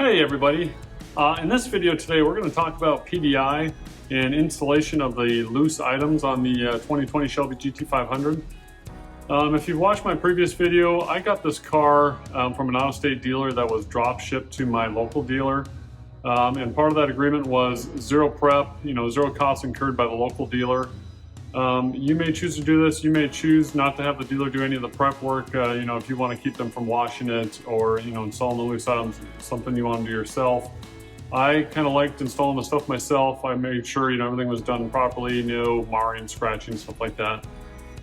Hey everybody, in this video today we're going to talk about PDI and installation of the loose items on the 2020 Shelby GT500. If you've watched my previous video, I got this car from an out-of-state dealer that was drop shipped to my local dealer. And part of that agreement was zero prep, zero costs incurred by the local dealer. You may choose to do this. You may choose not to have the dealer do any of the prep work. If you want to keep them from washing it or, installing the loose items, something you want to do yourself. I kind of liked installing the stuff myself. I made sure, everything was done properly, no marring, scratching, stuff like that.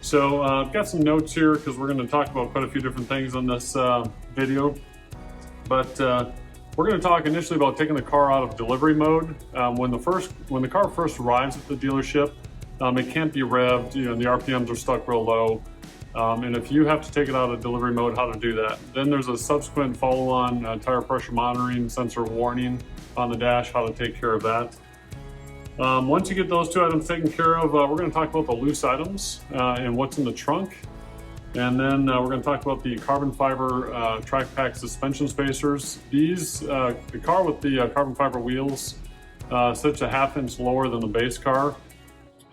So I've got some notes here because we're going to talk about quite a few different things on this video. But we're going to talk initially about taking the car out of delivery mode. When the car first arrives at the dealership, it can't be revved, the RPMs are stuck real low. And if you have to take it out of delivery mode, how to do that. Then there's a subsequent follow-on tire pressure monitoring sensor warning on the dash, how to take care of that. Once you get those two items taken care of, we're going to talk about the loose items and what's in the trunk. And then we're going to talk about the carbon fiber track pack suspension spacers. These, the car with the carbon fiber wheels sits a half-inch lower than the base car.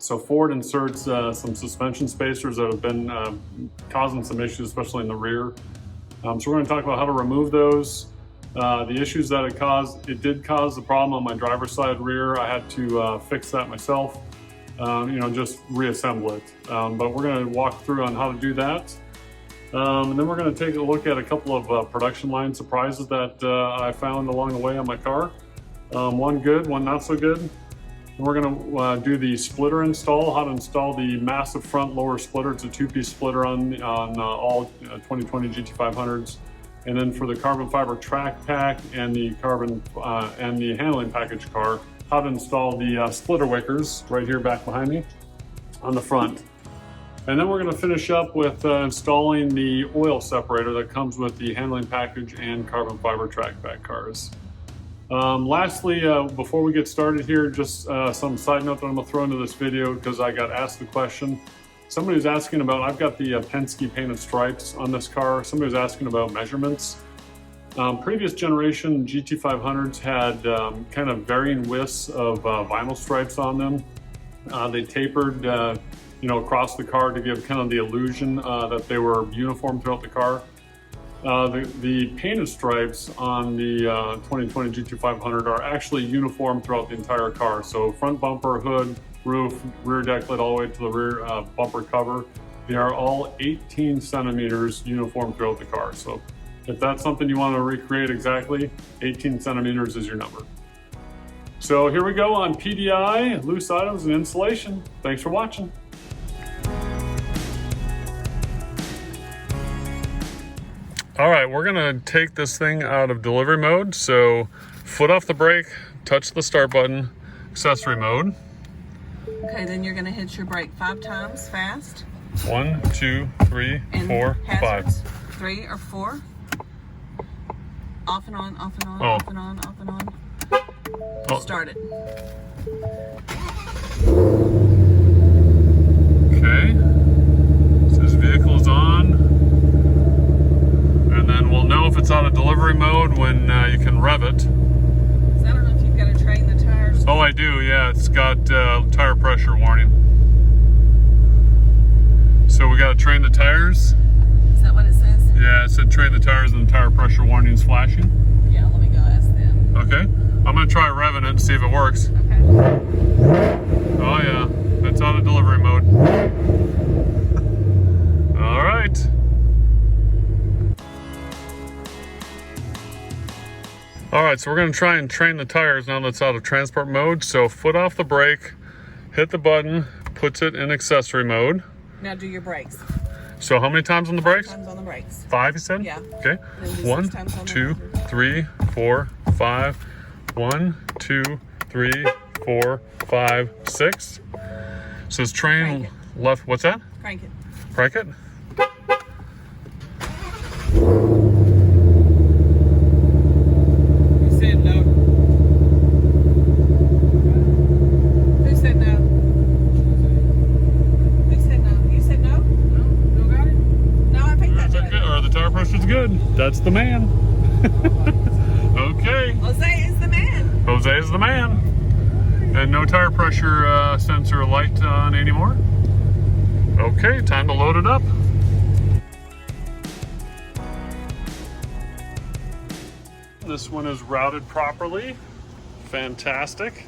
So Ford inserts some suspension spacers that have been causing some issues, especially in the rear. So we're going to talk about how to remove those. The issues that it did cause the problem on my driver's side rear. I had to fix that myself, just reassemble it. But we're going to walk through on how to do that. And then we're going to take a look at a couple of production line surprises that I found along the way on my car. One good, one not so good. We're going to do the splitter install, how to install the massive front lower splitter. It's a two-piece splitter on all 2020 GT500s. And then for the carbon fiber track pack and the and the handling package car, how to install the splitter wickers right here back behind me on the front. And then we're going to finish up with installing the oil separator that comes with the handling package and carbon fiber track pack cars. Lastly, before we get started here, just some side note that I'm going to throw into this video because I got asked the question. Somebody was asking about, I've got the Penske painted stripes on this car. Somebody was asking about measurements. Previous generation GT500s had kind of varying widths of vinyl stripes on them. They tapered, across the car to give kind of the illusion that they were uniform throughout the car. The painted stripes on the 2020 GT500 are actually uniform throughout the entire car. So front bumper, hood, roof, rear deck lid, all the way to the rear bumper cover. They are all 18 centimeters uniform throughout the car. So if that's something you want to recreate exactly, 18 centimeters is your number. So here we go on PDI, loose items and installation. Thanks for watching. All right, we're gonna take this thing out of delivery mode. So foot off the brake, touch the start button, accessory mode. Okay, then you're gonna hit your brake 5 times fast. 1, 2, 3, 4, 5. 3 or 4. Off and on, off and on, Oh. off and on, off and on. Oh. Start it. Okay, says vehicle is on. And then we'll know if it's out of delivery mode when you can rev it. So I don't know if you've got to train the tires. Oh, I do, yeah. It's got tire pressure warning. So we got to train the tires. Is that what it says? Yeah, it said train the tires and the tire pressure warning is flashing. Yeah, let me go ask them. Okay, I'm going to try revving it and see if it works. Okay. Oh yeah, it's out of delivery mode. All right. All right, so we're gonna try and train the tires now that it's out of transport mode. So foot off the brake, hit the button, puts it in accessory mode. Now do your brakes. So how many times on the brakes? 5 times on the brakes. 5, you said? Yeah. Okay. And then do 1, 6 times on the 2, bumper. 3, 4, 5. 1, 2, 3, 4, 5, 6. So it's train Crank it. left. What's that? Crank it. Crank it. Who said no? Who said no? Who said no? You said no? No, got it? No, I think that's Or the tire pressure's good. That's the man. Okay. Jose. Jose is the man. Jose is the man. And no tire pressure sensor light on anymore. Okay, time to load it up. This one is routed properly. Fantastic.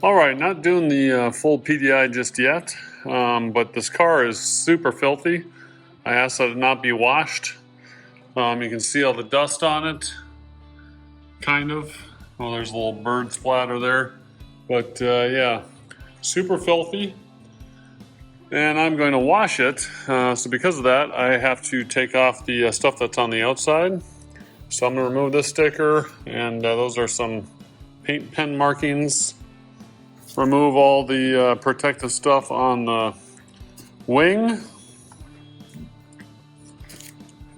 All right, not doing the full PDI just yet, but this car is super filthy. I asked that it not be washed. You can see all the dust on it, kind of. Well, there's a little bird splatter there, but yeah, super filthy. And I'm going to wash it, so because of that, I have to take off the stuff that's on the outside. So I'm going to remove this sticker, and those are some paint pen markings. Remove all the protective stuff on the wing.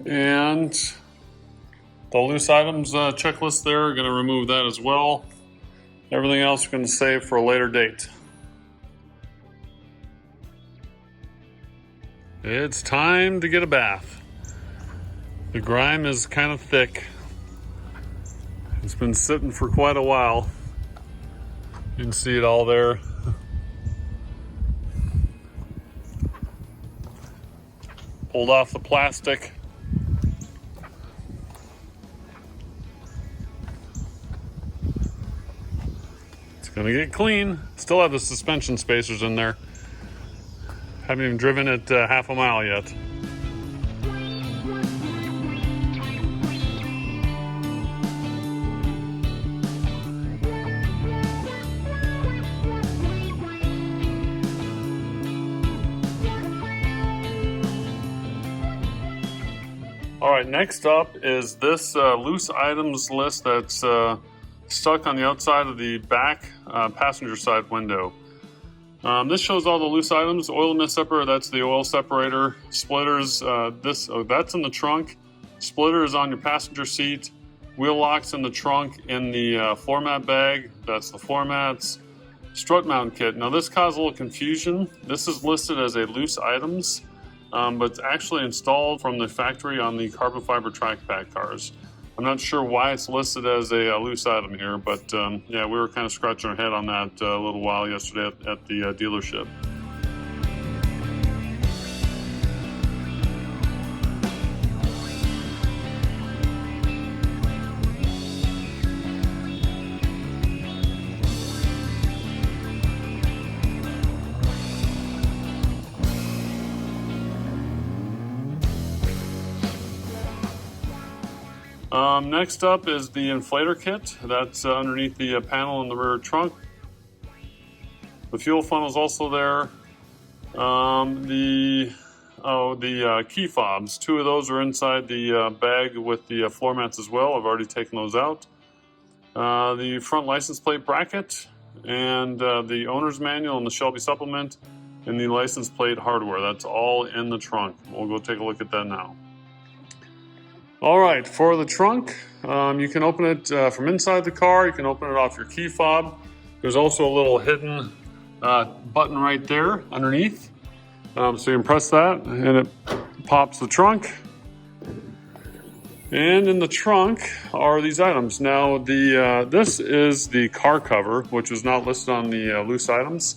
And the loose items checklist there, going to remove that as well. Everything else we're going to save for a later date. It's time to get a bath. The grime is kind of thick. It's been sitting for quite a while. You can see it all there. Pulled off the plastic. It's gonna get clean. Still have the suspension spacers in there. Haven't even driven it half a mile yet. All right, next up is this loose items list that's stuck on the outside of the back passenger side window. This shows all the loose items. Oil and mist separator, that's the oil separator. Splitters, that's in the trunk. Splitter is on your passenger seat. Wheel locks in the trunk in the floor mat bag. That's the floor mats. Strut mount kit. Now this caused a little confusion. This is listed as a loose items. But it's actually installed from the factory on the carbon fiber track pack cars. I'm not sure why it's listed as a loose item here, but yeah, we were kind of scratching our head on that a little while yesterday at the dealership. Next up is the inflator kit. That's underneath the panel in the rear trunk. The fuel funnel is also there. The key fobs. 2 of those are inside the bag with the floor mats as well. I've already taken those out. The front license plate bracket and the owner's manual and the Shelby supplement and the license plate hardware. That's all in the trunk. We'll go take a look at that now. All right, for the trunk, you can open it from inside the car. You can open it off your key fob. There's also a little hidden button right there underneath. So you can press that and it pops the trunk. And in the trunk are these items. Now, this is the car cover, which is not listed on the loose items.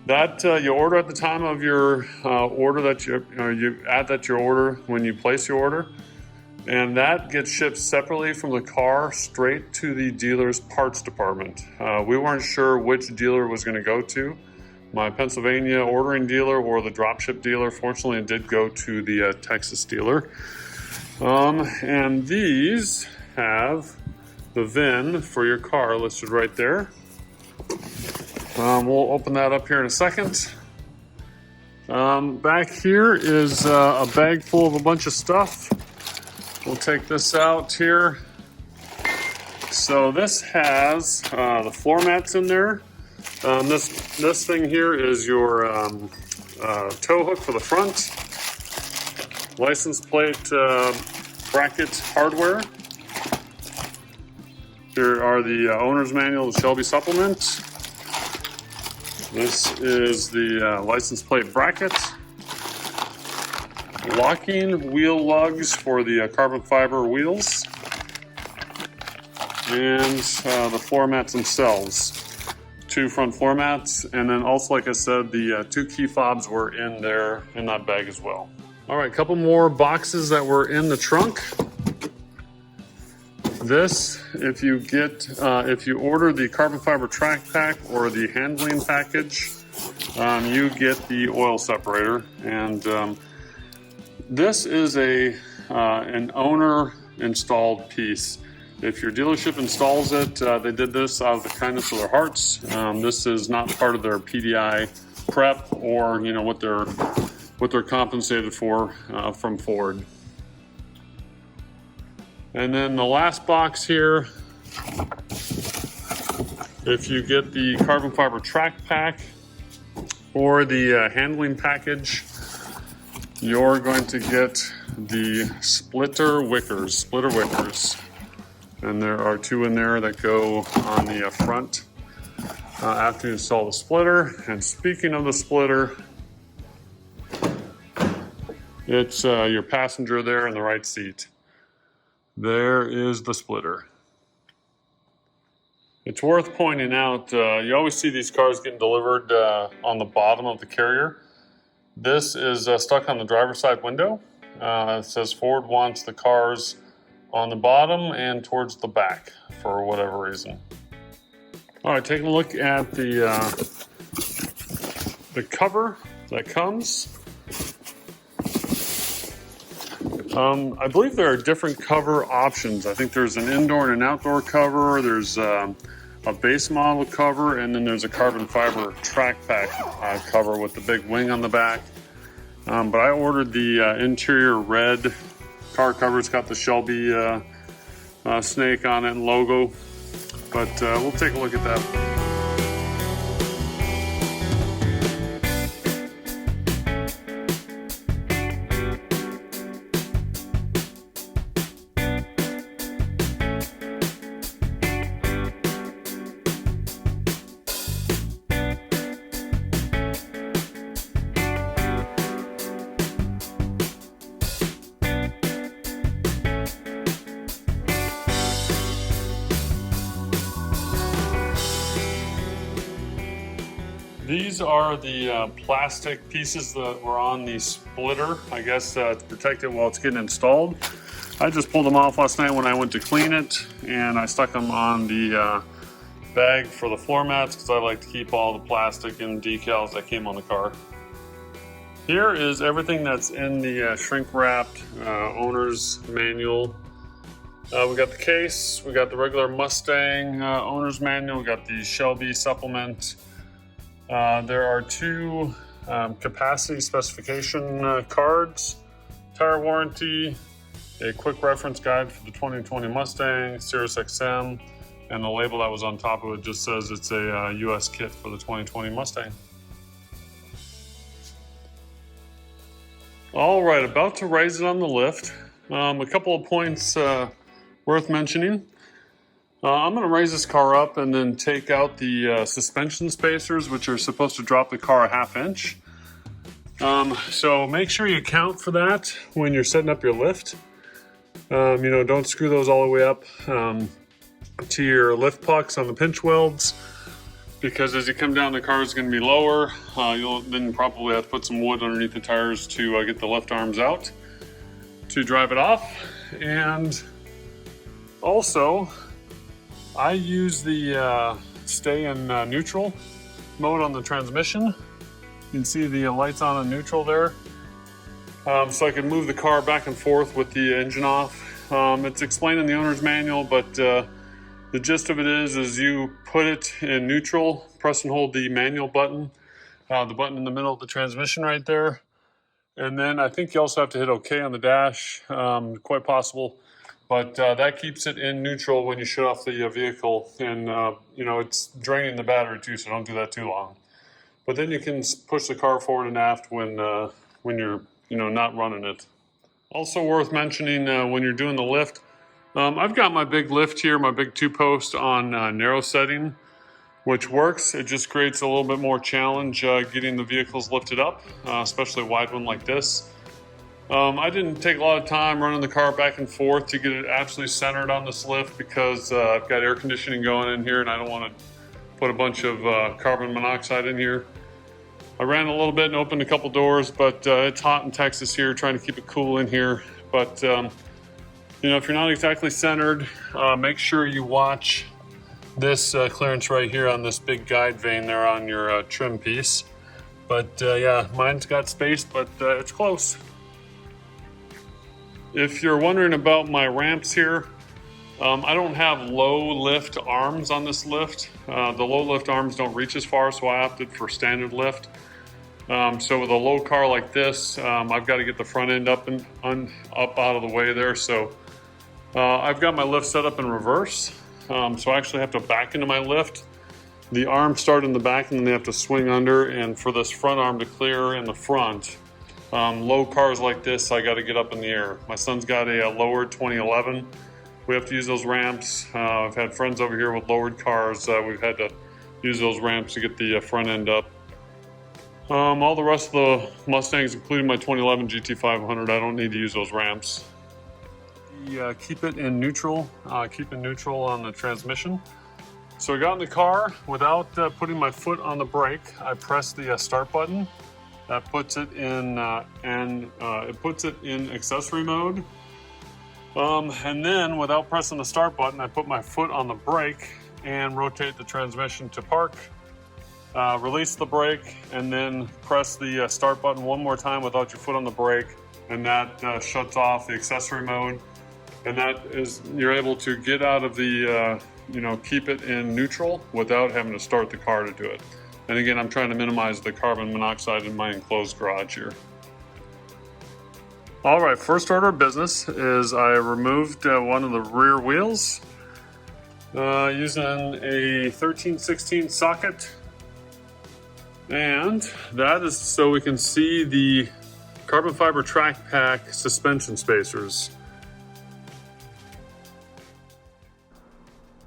That you order at the time of your order that you add that to your order when you place your order. And that gets shipped separately from the car straight to the dealer's parts department. We weren't sure which dealer it was going to go to, my Pennsylvania ordering dealer or the dropship dealer. Fortunately, it did go to the Texas dealer. And these have the VIN for your car listed right there. We'll open that up here in a second. Back here is a bag full of a bunch of stuff. We'll take this out here. So this has the floor mats in there. This thing here is your tow hook for the front, license plate bracket hardware. Here are the owner's manual, the Shelby supplement. This is the license plate bracket. Locking wheel lugs for the carbon fiber wheels. And the floor mats themselves. 2 front floor mats, and then also, like I said, the 2 key fobs were in there in that bag as well. All right, a couple more boxes that were in the trunk. This, if you order the carbon fiber track pack or the handling package, you get the oil separator, and this is an owner installed piece. If your dealership installs it, they did this out of the kindness of their hearts. This is not part of their PDI prep or what they're compensated for from Ford. And then the last box here, if you get the carbon fiber track pack or the handling package, you're going to get the splitter wickers. And there are 2 in there that go on the front after you install the splitter. And speaking of the splitter, it's your passenger there in the right seat. There is the splitter. It's worth pointing out, you always see these cars getting delivered on the bottom of the carrier. This is stuck on the driver's side window. It says Ford wants the cars on the bottom and towards the back for whatever reason. All right, taking a look at the cover that comes. I believe there are different cover options. I think there's an indoor and an outdoor cover. There's a base model cover, and then there's a carbon fiber track pack cover with the big wing on the back. But I ordered the interior red car cover. It's got the Shelby snake on it and logo. But we'll take a look at that. These are the plastic pieces that were on the splitter, I guess, to protect it while it's getting installed. I just pulled them off last night when I went to clean it, and I stuck them on the bag for the floor mats because I like to keep all the plastic and decals that came on the car. Here is everything that's in the shrink-wrapped owner's manual. We got the case, we got the regular Mustang owner's manual, we got the Shelby supplement. There are 2 capacity specification cards, tire warranty, a quick reference guide for the 2020 Mustang, Sirius XM, and the label that was on top of it just says it's a US kit for the 2020 Mustang. All right, about to raise it on the lift. A couple of points worth mentioning. I'm going to raise this car up and then take out the suspension spacers, which are supposed to drop the car a ½ inch. So make sure you account for that when you're setting up your lift. Don't screw those all the way up to your lift pucks on the pinch welds, because as you come down, the car is going to be lower. You'll then probably have to put some wood underneath the tires to get the lift arms out to drive it off. And also, I use the stay in neutral mode on the transmission. You can see the lights on in neutral there. So I can move the car back and forth with the engine off. It's explained in the owner's manual, but the gist of it is you put it in neutral, press and hold the manual button, the button in the middle of the transmission right there. And then I think you also have to hit OK on the dash, quite possible. but that keeps it in neutral when you shut off the vehicle, and you know, it's draining the battery too, so don't do that too long. But then you can push the car forward and aft when you're, you know, not running it. Also worth mentioning when you're doing the lift, I've got my big lift here, my big 2-post on narrow setting, which works. It just creates a little bit more challenge getting the vehicles lifted up, especially a wide one like this. I didn't take a lot of time running the car back and forth to get it absolutely centered on this lift because I've got air conditioning going in here and I don't want to put a bunch of carbon monoxide in here. I ran a little bit and opened a couple doors, but it's hot in Texas here, trying to keep it cool in here. But you know, if you're not exactly centered, make sure you watch this clearance right here on this big guide vane there on your trim piece. But yeah, mine's got space, but it's close. If you're wondering about my ramps here, I don't have low lift arms on this lift. The low lift arms don't reach as far, so I opted for standard lift. So with a low car like this, I've got to get the front end up out of the way there. So I've got my lift set up in reverse. So I actually have to back into my lift. The arms start in the back and then they have to swing under. And for this front arm to clear in the front, low cars like this, I got to get up in the air. My son's got a lowered 2011. We have to use those ramps. I've had friends over here with lowered cars. We've had to use those ramps to get the front end up. All the rest of the Mustangs, including my 2011 GT500, I don't need to use those ramps. Keep it in neutral, on the transmission. So I got in the car without putting my foot on the brake. I pressed the start button. That puts it in, it puts it in accessory mode. And then without pressing the start button, I put my foot on the brake and rotate the transmission to park. Release the brake and then press the start button one more time without your foot on the brake, and that shuts off the accessory mode. And that is, you're able to get out of the, you know, keep it in neutral without having to start the car to do it. And again, I'm trying to minimize the carbon monoxide in my enclosed garage here. All right, first order of business is I removed one of the rear wheels using a 13/16 socket. And that is so we can see the carbon fiber track pack suspension spacers.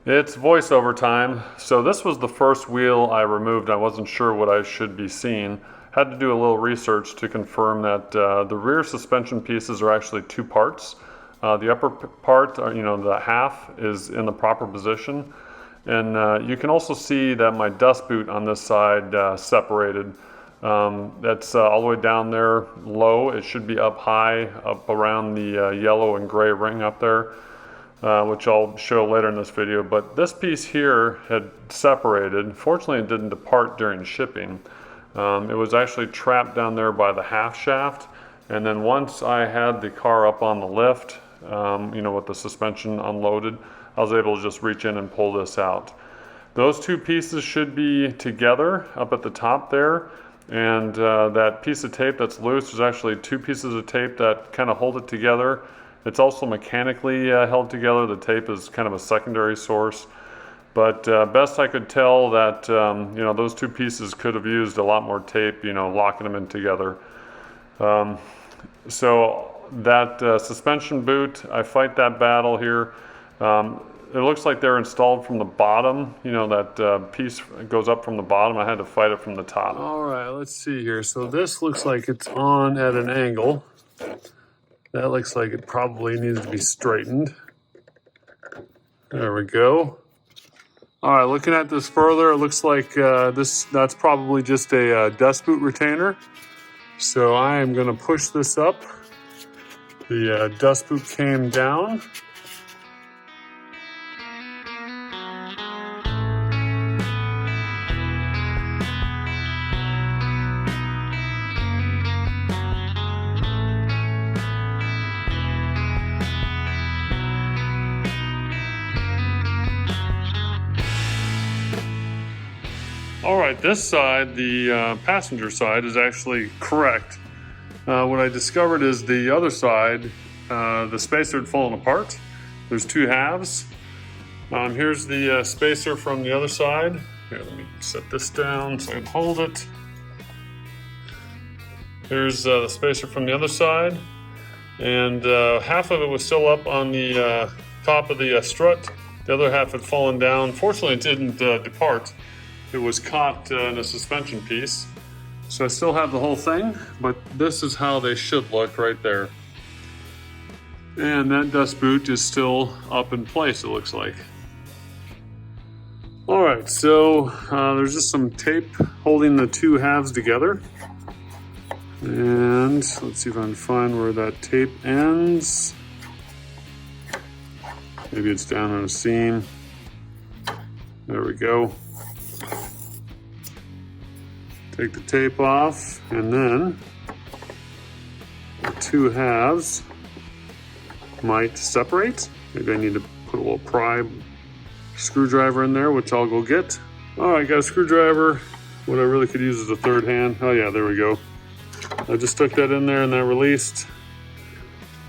It's voiceover time. So this was the first wheel I removed. I wasn't sure what I should be seeing. Had to do a little research to confirm that the rear suspension pieces are actually two parts. The upper part, you know, the half is in the proper position. And you can also see that my dust boot on this side separated. That's all the way down there low. It should be up high, up around the yellow and gray ring up there, which I'll show later in this video. But this piece here had separated. Fortunately, it didn't depart during shipping. It was actually trapped down there by the half shaft. And then once I had the car up on the lift, you know, with the suspension unloaded, I was able to just reach in and pull this out. Those two pieces should be together up at the top there. And that piece of tape that's loose, there's actually two pieces of tape that kind of hold it together. It's also mechanically held together. The tape is kind of a secondary source. But best I could tell that, you know, those two pieces could have used a lot more tape, you know, locking them in together. So that suspension boot, I fight that battle here. It looks like they're installed from the bottom. You know, that piece goes up from the bottom. I had to fight it from the top. All right, let's see here. So this looks like it's on at an angle. That looks like it probably needs to be straightened. There we go. All right, looking at this further, it looks like that's probably just a dust boot retainer. So I am gonna push this up. The dust boot came down. All right, this side, the passenger side, is actually correct. What I discovered is the other side, the spacer had fallen apart, There's two halves. Here's the spacer from the other side. Here, let me set this down so I can hold it. Here's the spacer from the other side. And half of it was still up on the top of the strut. The other half had fallen down. Fortunately, it didn't depart. It was caught in a suspension piece. So I still have the whole thing, but this is how they should look right there. And that dust boot is still up in place, it looks like. All right, so there's just some tape holding the two halves together. And let's see if I can find where that tape ends. Maybe it's down on a seam. There we go. Take the tape off, and then the two halves might separate. Maybe I need to put a little pry screwdriver in there, which I'll go get. All right, got a screwdriver. What I really could use is a third hand. Oh yeah, there we go. I just stuck that in there and that released.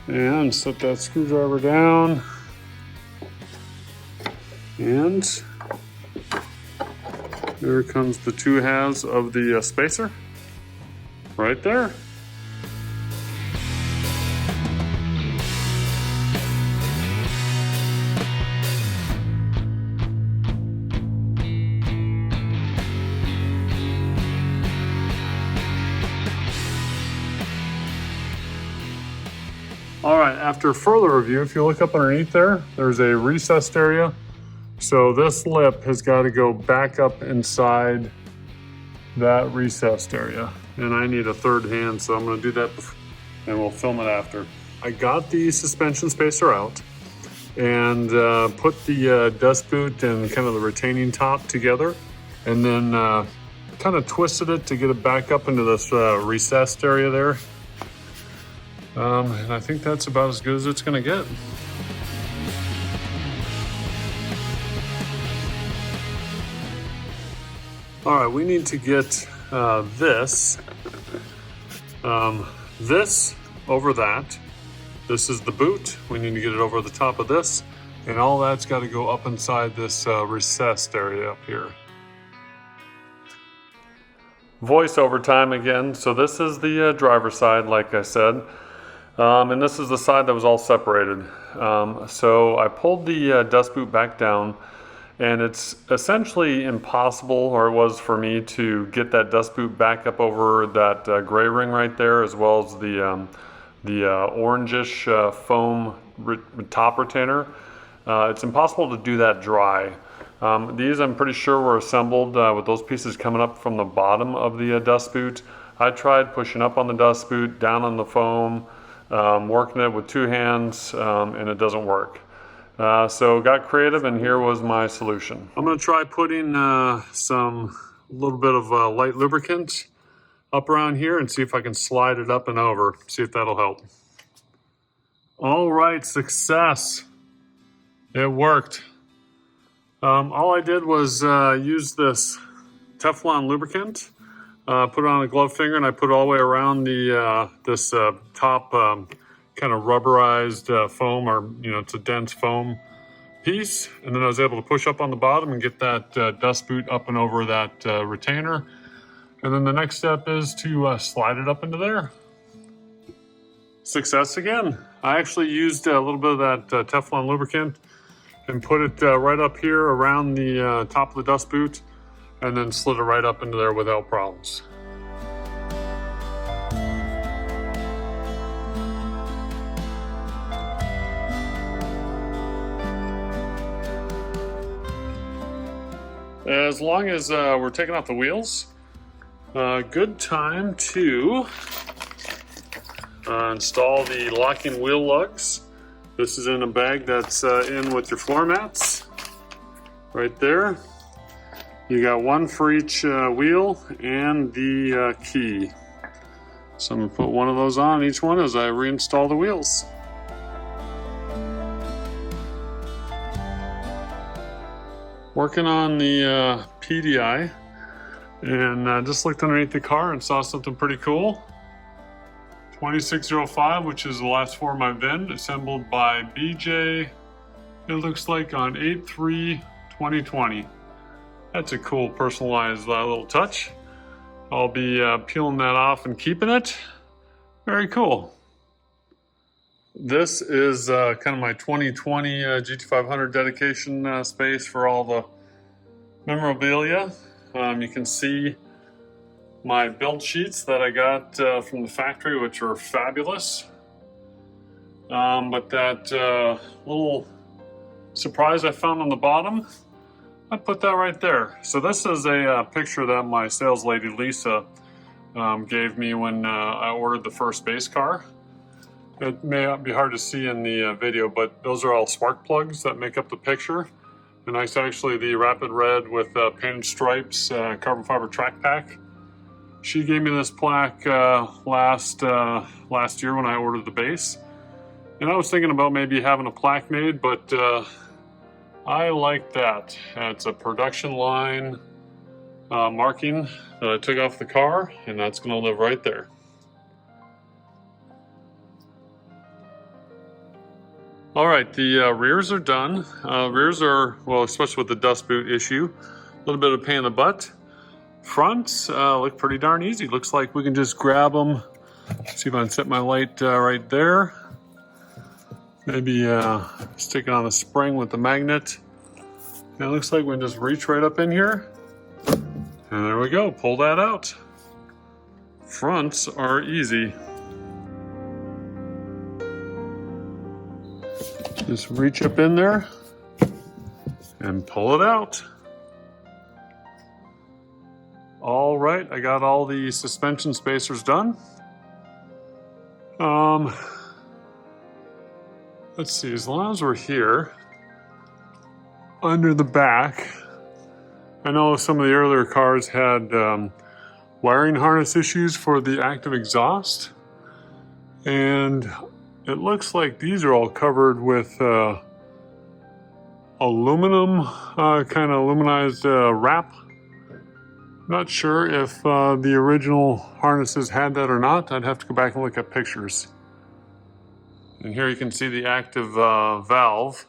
And set that screwdriver down. And there comes the two halves of the spacer. Right there. All right, after further review, if you look up underneath there, there's a recessed area. So this lip has got to go back up inside that recessed area. And I need a third hand, so I'm gonna do that and we'll film it after. I got the suspension spacer out and put the dust boot and kind of the retaining top together, and then kind of twisted it to get it back up into this recessed area there. And I think that's about as good as it's gonna get. All right, we need to get this over that. This is the boot. We need to get it over the top of this, and all that's got to go up inside this recessed area up here. Voiceover time again. So this is the driver's side, like I said. And this is the side that was all separated. So I pulled the dust boot back down, and it's essentially impossible, or it was for me, to get that dust boot back up over that gray ring right there, as well as the orangish foam top retainer. It's impossible to do that dry. These I'm pretty sure were assembled with those pieces coming up from the bottom of the dust boot. I tried pushing up on the dust boot, down on the foam, working it with two hands, and it doesn't work. So got creative, and here was my solution. I'm gonna try putting some little bit of light lubricant up around here and see if I can slide it up and over, see if that'll help. All right, success. It worked. All I did was use this Teflon lubricant, put it on a glove finger, and I put it all the way around the this top kind of rubberized foam, or it's a dense foam piece, and then I was able to push up on the bottom and get that dust boot up and over that retainer. And then the next step is to slide it up into there. Success again. I actually used a little bit of that Teflon lubricant and put it right up here around the top of the dust boot, and then slid it right up into there without problems. As long as we're taking off the wheels, good time to install the locking wheel lugs. This is in a bag that's in with your floor mats, right there. You got one for each wheel and the key. So I'm gonna put one of those on each one as I reinstall the wheels. Working on the PDI, and just looked underneath the car and saw something pretty cool. 2605, which is the last four of my VIN, assembled by BJ it looks like on 8/3/2020. That's a cool personalized little touch. I'll be peeling that off and keeping it. Very cool. This is kind of my 2020 GT500 dedication space for all the memorabilia. You can see my build sheets that I got from the factory, which are fabulous. But that little surprise I found on the bottom, I put that right there. So this is a picture that my sales lady Lisa gave me when I ordered the first base car. It may not be hard to see in the video, but those are all spark plugs that make up the picture. And that's actually the Rapid Red with painted stripes carbon fiber track pack. She gave me this plaque last year when I ordered the base. And I was thinking about maybe having a plaque made, but I like that. It's a production line marking that I took off the car, and that's going to live right there. All right, the rears are done. Rears are, well, especially with the dust boot issue, a little bit of a pain in the butt. Fronts look pretty darn easy. Looks like we can just grab them. See if I can set my light right there. Maybe stick it on the spring with the magnet. And it looks like we can just reach right up in here. And there we go, pull that out. Fronts are easy. Just reach up in there and pull it out. All right, I got all the suspension spacers done. Let's see, as long as we're here, under the back, I know some of the earlier cars had wiring harness issues for the active exhaust. And it looks like these are all covered with aluminum, kind of aluminized wrap. Not sure if the original harnesses had that or not. I'd have to go back and look at pictures. And here you can see the active valve.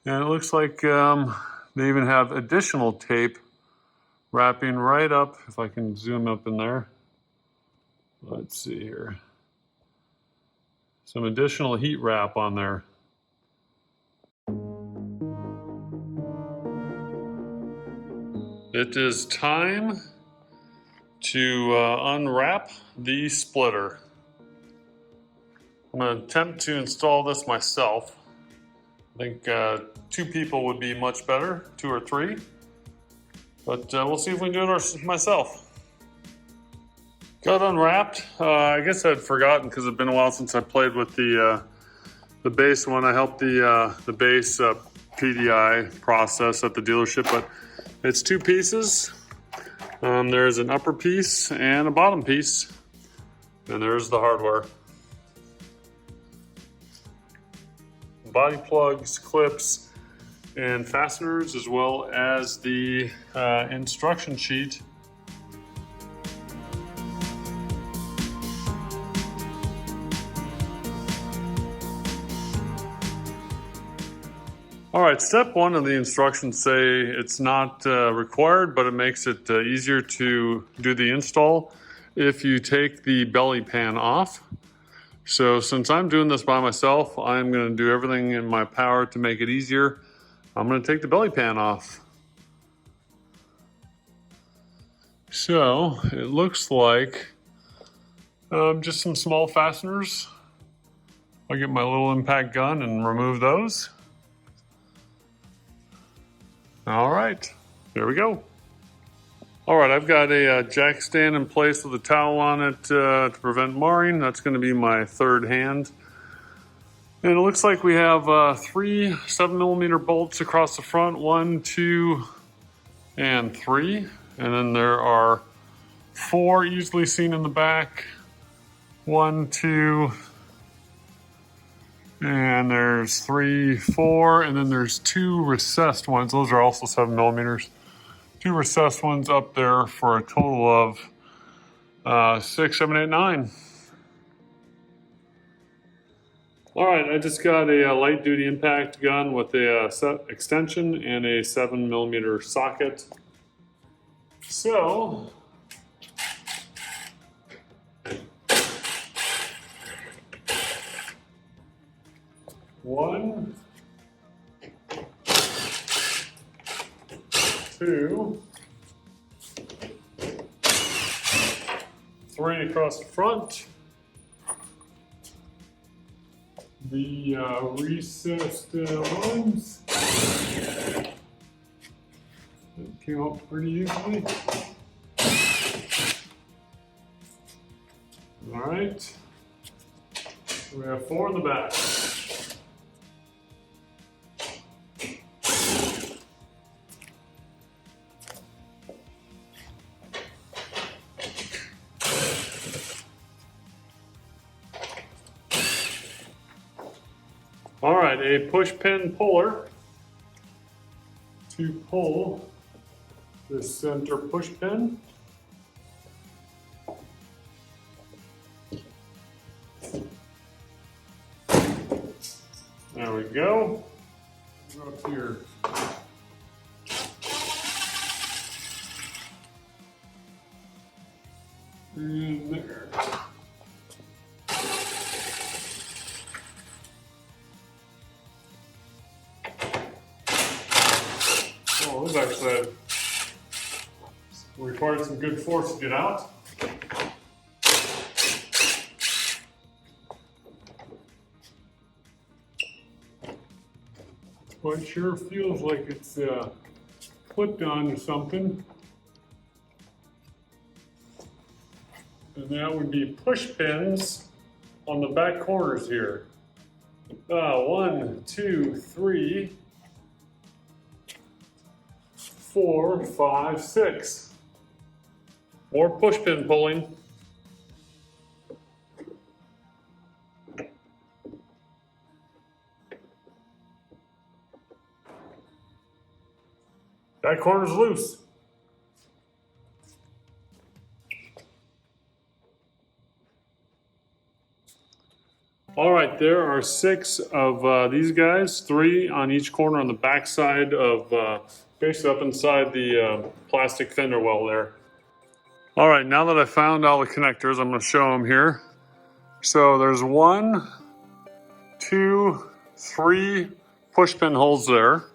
And it looks like they even have additional tape wrapping right up, if I can zoom up in there. Let's see here. Some additional heat wrap on there. It is time to unwrap the splitter. I'm going to attempt to install this myself. I think 2 people would be much better, 2 or 3. But we'll see if we can do it myself. Got unwrapped. I guess I'd forgotten because it's been a while since I played with the base one. I helped the base PDI process at the dealership, but it's 2 pieces. There's an upper piece and a bottom piece, and there's the hardware. Body plugs, clips, and fasteners, as well as the instruction sheet. All right, step 1 of the instructions say it's not required, but it makes it easier to do the install if you take the belly pan off. So since I'm doing this by myself, I'm going to do everything in my power to make it easier. I'm going to take the belly pan off. So it looks like just some small fasteners. I'll get my little impact gun and remove those. All right, there we go. All right, I've got a jack stand in place with a towel on it to prevent marring. That's going to be my 3rd hand. And it looks like we have 3 7mm bolts across the front, 1, 2, and 3. And then there are 4 easily seen in the back. 1, 2, and there's 3, 4, and then there's 2 recessed ones. Those are also 7mm. 2 recessed ones up there for a total of 6, 7, 8, 9. All right, I just got a light duty impact gun with a set extension and a 7mm socket. So, one, two, three across the front. The recessed ones. It came out pretty easily. All right. We have 4 in the back. All right, a push pin puller to pull the center push pin. There we go. Go up here. And there. Oh, this actually required some good force to get out. But it sure feels like it's clipped on to something. And that would be push pins on the back corners here. 1, 2, 3, 4, 5, 6. More push pin pulling. That corner's loose. All right, there are 6 of these guys, 3 on each corner on the back side of, basically up inside the plastic fender well there. All right, now that I found all the connectors, I'm gonna show them here. So there's 1, 2, 3 push pin holes there.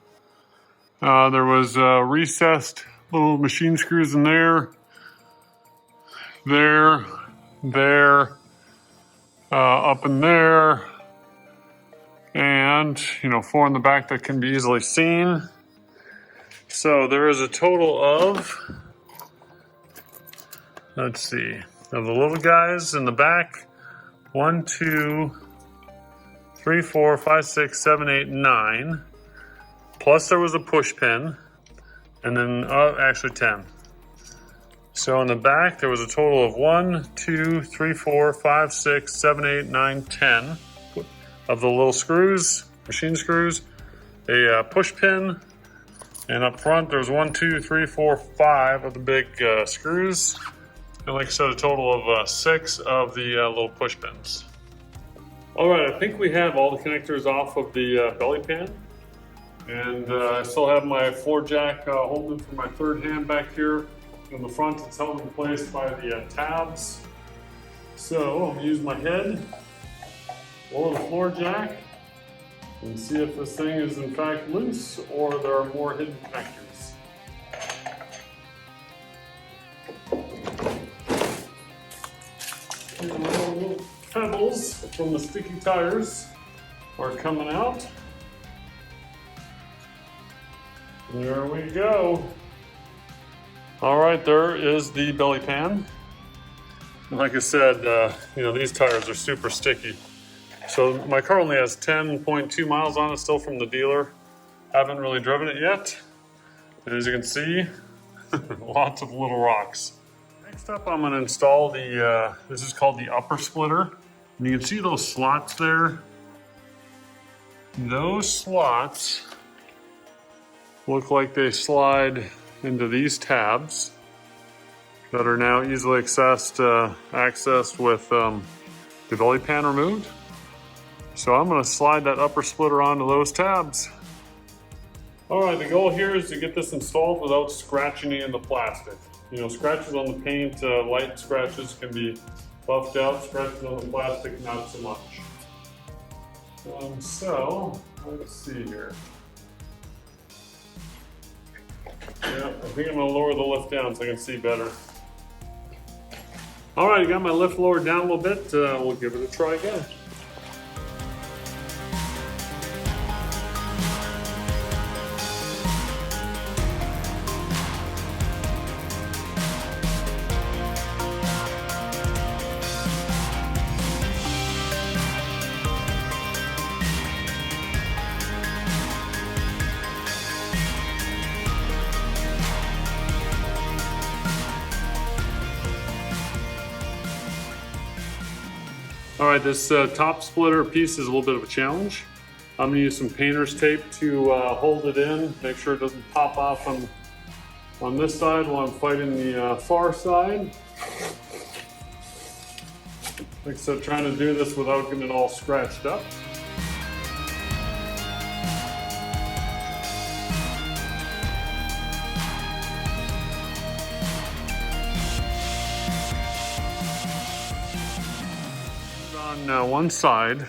There was recessed little machine screws in there, up in there, and 4 in the back that can be easily seen. So there is a total of, let's see, of the little guys in the back, 1, 2, 3, 4, 5, 6, 7, 8, 9. Plus there was a push pin, and then actually 10. So in the back there was a total of 1, 2, 3, 4, 5, 6, 7, 8, 9, 10 of the little screws, machine screws, a push pin, and up front there's 1, 2, 3, 4, 5 of the big screws, and like I said, a total of 6 of the little push pins. All right, I think we have all the connectors off of the belly pan. And I still have my floor jack holding for my third hand back here. In the front, it's held in place by the tabs. So I'm gonna use my head, lower the floor jack, and see if this thing is in fact loose or there are more hidden connectors. And the little pebbles from the sticky tires are coming out. There we go. All right, there is the belly pan. And like I said, these tires are super sticky. So my car only has 10.2 miles on it still from the dealer. Haven't really driven it yet. And as you can see, lots of little rocks. Next up, I'm gonna install the, this is called the upper splitter. And you can see those slots there. Those slots look like they slide into these tabs that are now easily accessed with the belly pan removed. So I'm gonna slide that upper splitter onto those tabs. All right, the goal here is to get this installed without scratching any of the plastic. You know, scratches on the paint, light scratches can be buffed out, scratches on the plastic, not so much. So, let's see here. Yeah, I think I'm gonna lower the lift down so I can see better. All right, I got my lift lowered down a little bit. We'll give it a try again. All right, this top splitter piece is a little bit of a challenge. I'm gonna use some painter's tape to hold it in, make sure it doesn't pop off on this side while I'm fighting the far side. Like I said, trying to do this without getting it all scratched up. On one side,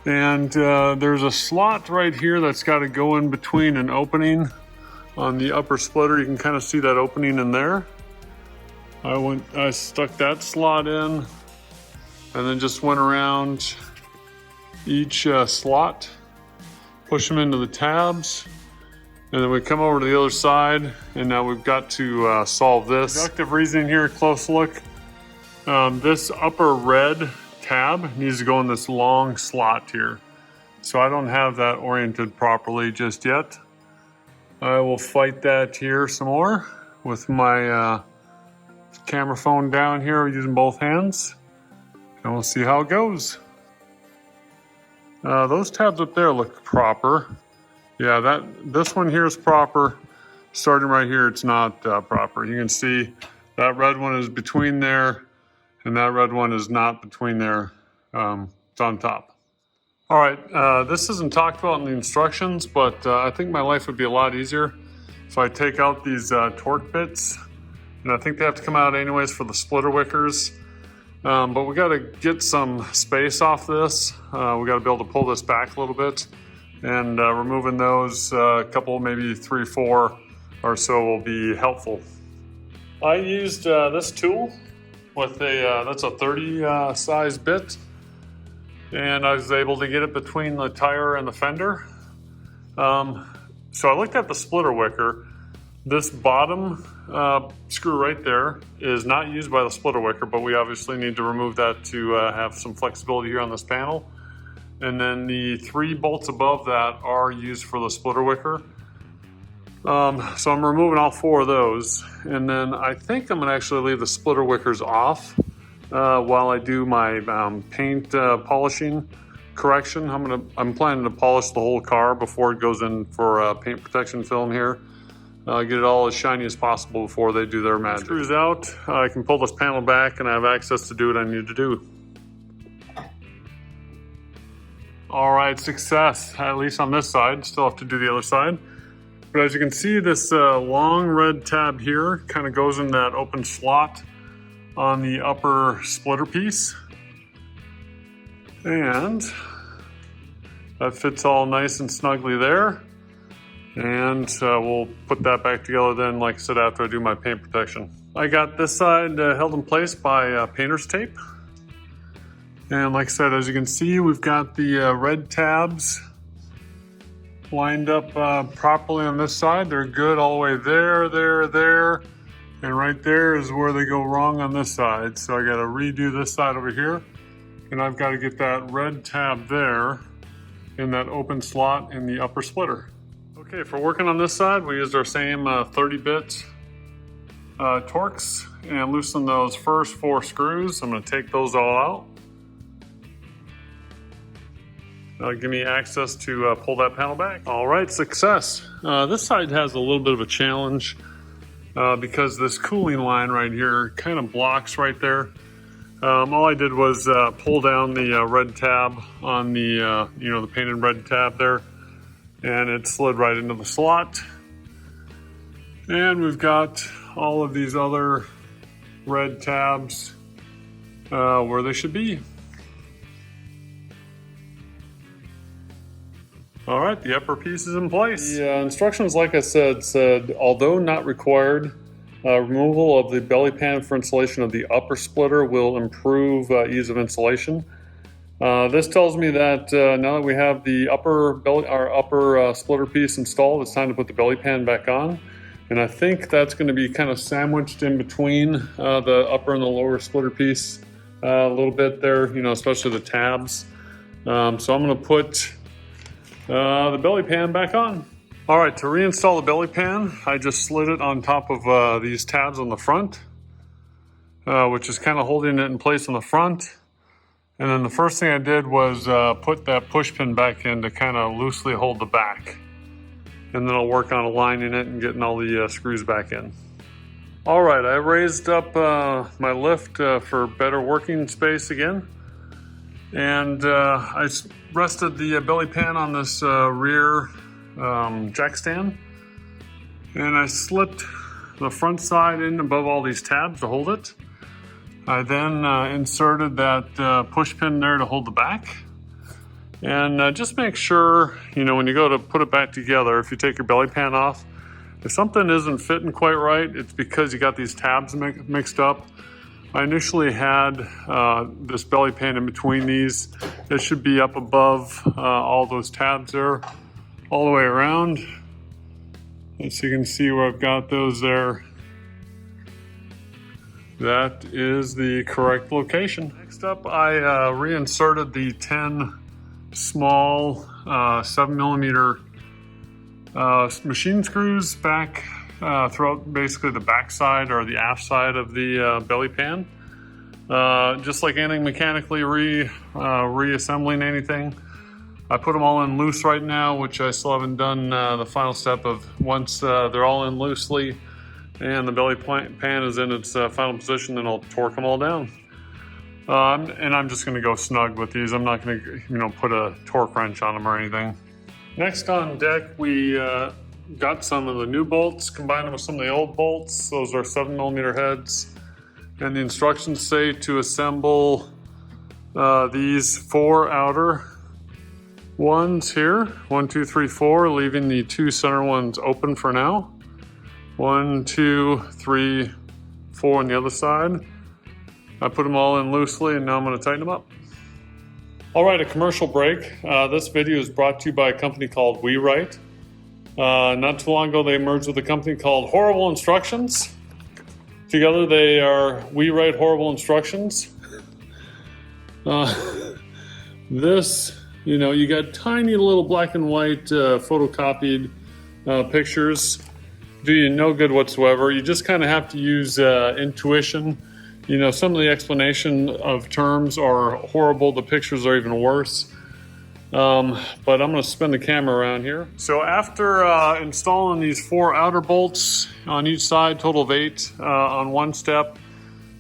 and there's a slot right here that's got to go in between an opening on the upper splitter. You can kind of see that opening in there. I stuck that slot in and then just went around each slot, push them into the tabs, and then we come over to the other side, and now we've got to solve this. Deductive reasoning here, close look. This upper red tab needs to go in this long slot here. So I don't have that oriented properly just yet. I will fight that here some more with my camera phone down here using both hands, and we'll see how it goes. Those tabs up there look proper. Yeah, this one here is proper. Starting right here, it's not proper. You can see that red one is between there, and that red one is not between there. It's on top. All right, this isn't talked about in the instructions, but I think my life would be a lot easier if I take out these torque bits. And I think they have to come out anyways for the splitter wickers. But we got to get some space off this. We got to be able to pull this back a little bit. And removing those, a couple, maybe 3, 4 or so will be helpful. I used this tool with that's a 30 size bit, and I was able to get it between the tire and the fender. So I looked at the splitter wicker. This bottom screw right there is not used by the splitter wicker, but we obviously need to remove that to have some flexibility here on this panel. And then the 3 bolts above that are used for the splitter wicker. So I'm removing all 4 of those, and then I think I'm gonna actually leave the splitter wickers off while I do my paint polishing correction. I'm planning to polish the whole car before it goes in for paint protection film here. Get it all as shiny as possible before they do their magic. Screws out, I can pull this panel back and I have access to do what I need to do. All right, success, at least on this side. Still have to do the other side. But as you can see, this long red tab here kind of goes in that open slot on the upper splitter piece. And that fits all nice and snugly there. And we'll put that back together then, like I said, after I do my paint protection. I got this side held in place by painter's tape. And like I said, as you can see, we've got the red tabs lined up properly on this side. They're good all the way there, there. And right there is where they go wrong on this side. So I gotta redo this side over here. And I've got to get that red tab there in that open slot in the upper splitter. Okay, for working on this side, we used our same 30-bit Torx and loosen those first 4 screws. I'm gonna take those all out. That'll give me access to pull that panel back. All right, success. This side has a little bit of a challenge because this cooling line right here kind of blocks right there. All I did was pull down the red tab on the, the painted red tab there, and it slid right into the slot. And we've got all of these other red tabs where they should be. All right, the upper piece is in place. The instructions, like I said, although not required, removal of the belly pan for installation of the upper splitter will improve ease of installation. This tells me that now that we have the upper splitter piece installed, it's time to put the belly pan back on. And I think that's going to be kind of sandwiched in between the upper and the lower splitter piece a little bit there, especially the tabs. So I'm going to put the belly pan back on. All right, to reinstall the belly pan, I just slid it on top of these tabs on the front, which is kind of holding it in place on the front. And then the first thing I did was put that push pin back in to kind of loosely hold the back. And then I'll work on aligning it and getting all the screws back in. All right, I raised up my lift for better working space again. And I rested the belly pan on this rear jack stand. And I slipped the front side in above all these tabs to hold it. I then inserted that push pin there to hold the back. And just make sure, when you go to put it back together, if you take your belly pan off, if something isn't fitting quite right, it's because you got these tabs mixed up. I initially had this belly pan in between these. It should be up above all those tabs there, all the way around. And so you can see where I've got those there. That is the correct location. Next up, I reinserted the 10 small 7mm machine screws back throughout basically the back side or the aft side of the belly pan. Just like anything mechanically reassembling anything, I put them all in loose right now, which I still haven't done the final step of once they're all in loosely and the belly pan is in its final position, then I'll torque them all down. And I'm just gonna go snug with these. I'm not gonna, put a torque wrench on them or anything. Next on deck, we got some of the new bolts, combined them with some of the old bolts. Those are 7mm heads. And the instructions say to assemble these 4 outer ones here. 1, 2, 3, 4, leaving the 2 center ones open for now. 1, 2, 3, 4 on the other side. I put them all in loosely and now I'm going to tighten them up. All right, a commercial break. This video is brought to you by a company called WeWrite. Not too long ago, they merged with a company called Horrible Instructions. Together, they are WeWrite Horrible Instructions. This, you got tiny little black and white photocopied pictures. Do you no good whatsoever. You just kind of have to use intuition. Some of the explanation of terms are horrible. The pictures are even worse. But I'm going to spin the camera around here. So after installing these 4 outer bolts on each side, total of 8 on one step,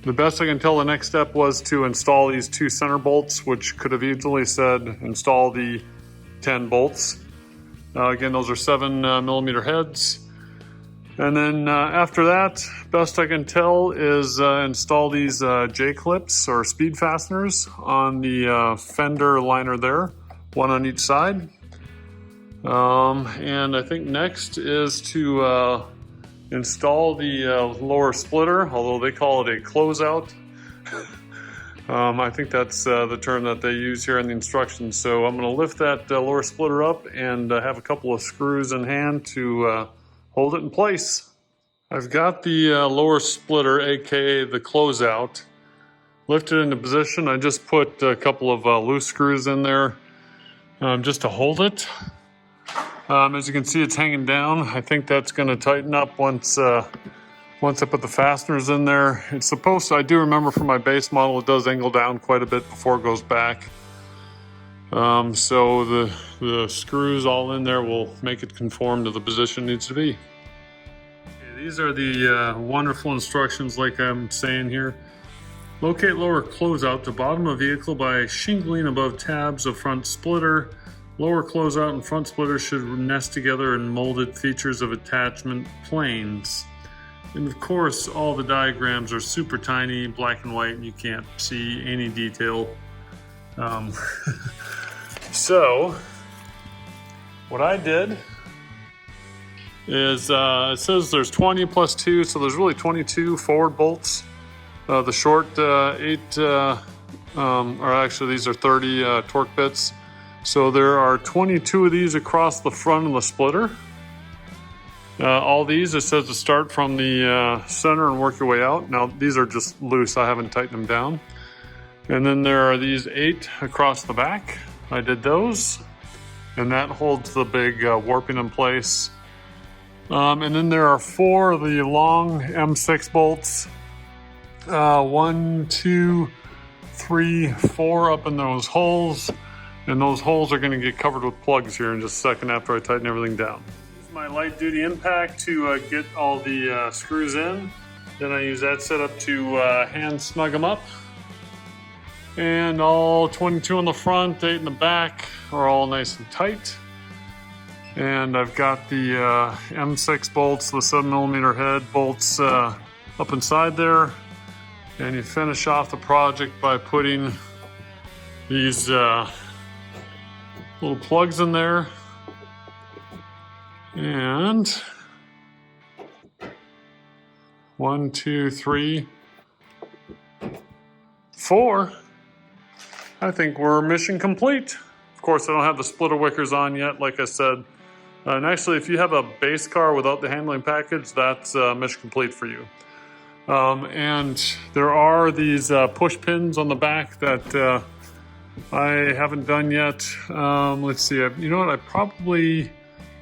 the best I can tell the next step was to install these 2 center bolts, which could have easily said install the 10 bolts. Again, those are 7mm heads. And then after that, best I can tell is install these J-clips or speed fasteners on the fender liner there, 1 on each side. And I think next is to install the lower splitter, although they call it a closeout. I think that's the term that they use here in the instructions. So I'm going to lift that lower splitter up and have a couple of screws in hand to hold it in place. I've got the lower splitter, aka the closeout, lifted into position. I just put a couple of loose screws in there just to hold it. As you can see, it's hanging down. I think that's going to tighten up once I put the fasteners in there. It's supposed to, I do remember from my base model, it does angle down quite a bit before it goes back. So the screws all in there will make it conform to the position it needs to be. Okay, these are the wonderful instructions like I'm saying here. Locate lower closeout to bottom of vehicle by shingling above tabs of front splitter. Lower closeout and front splitter should nest together in molded features of attachment planes. And of course, all the diagrams are super tiny, black and white, and you can't see any detail. So, what I did is, it says there's 20 plus 2, so there's really 22 forward bolts. The short 8, or actually these are 30 torque bits. So there are 22 of these across the front of the splitter. All these, it says to start from the center and work your way out. Now these are just loose, I haven't tightened them down. And then there are these 8 across the back. I did those. And that holds the big warping in place. And then there are 4 of the long M6 bolts. 1, 2, 3, 4 up in those holes. And those holes are going to get covered with plugs here in just a second after I tighten everything down. Use my light duty impact to get all the screws in. Then I use that setup to hand snug them up. And all 22 on the front, 8 in the back are all nice and tight. And I've got the M6 bolts, the 7mm head bolts up inside there. And you finish off the project by putting these little plugs in there. And 1, 2, 3, 4. I think we're mission complete. Of course, I don't have the splitter wickers on yet, like I said. And actually, if you have a base car without the handling package, that's mission complete for you. And there are these push pins on the back that I haven't done yet. Let's see, you know what, I probably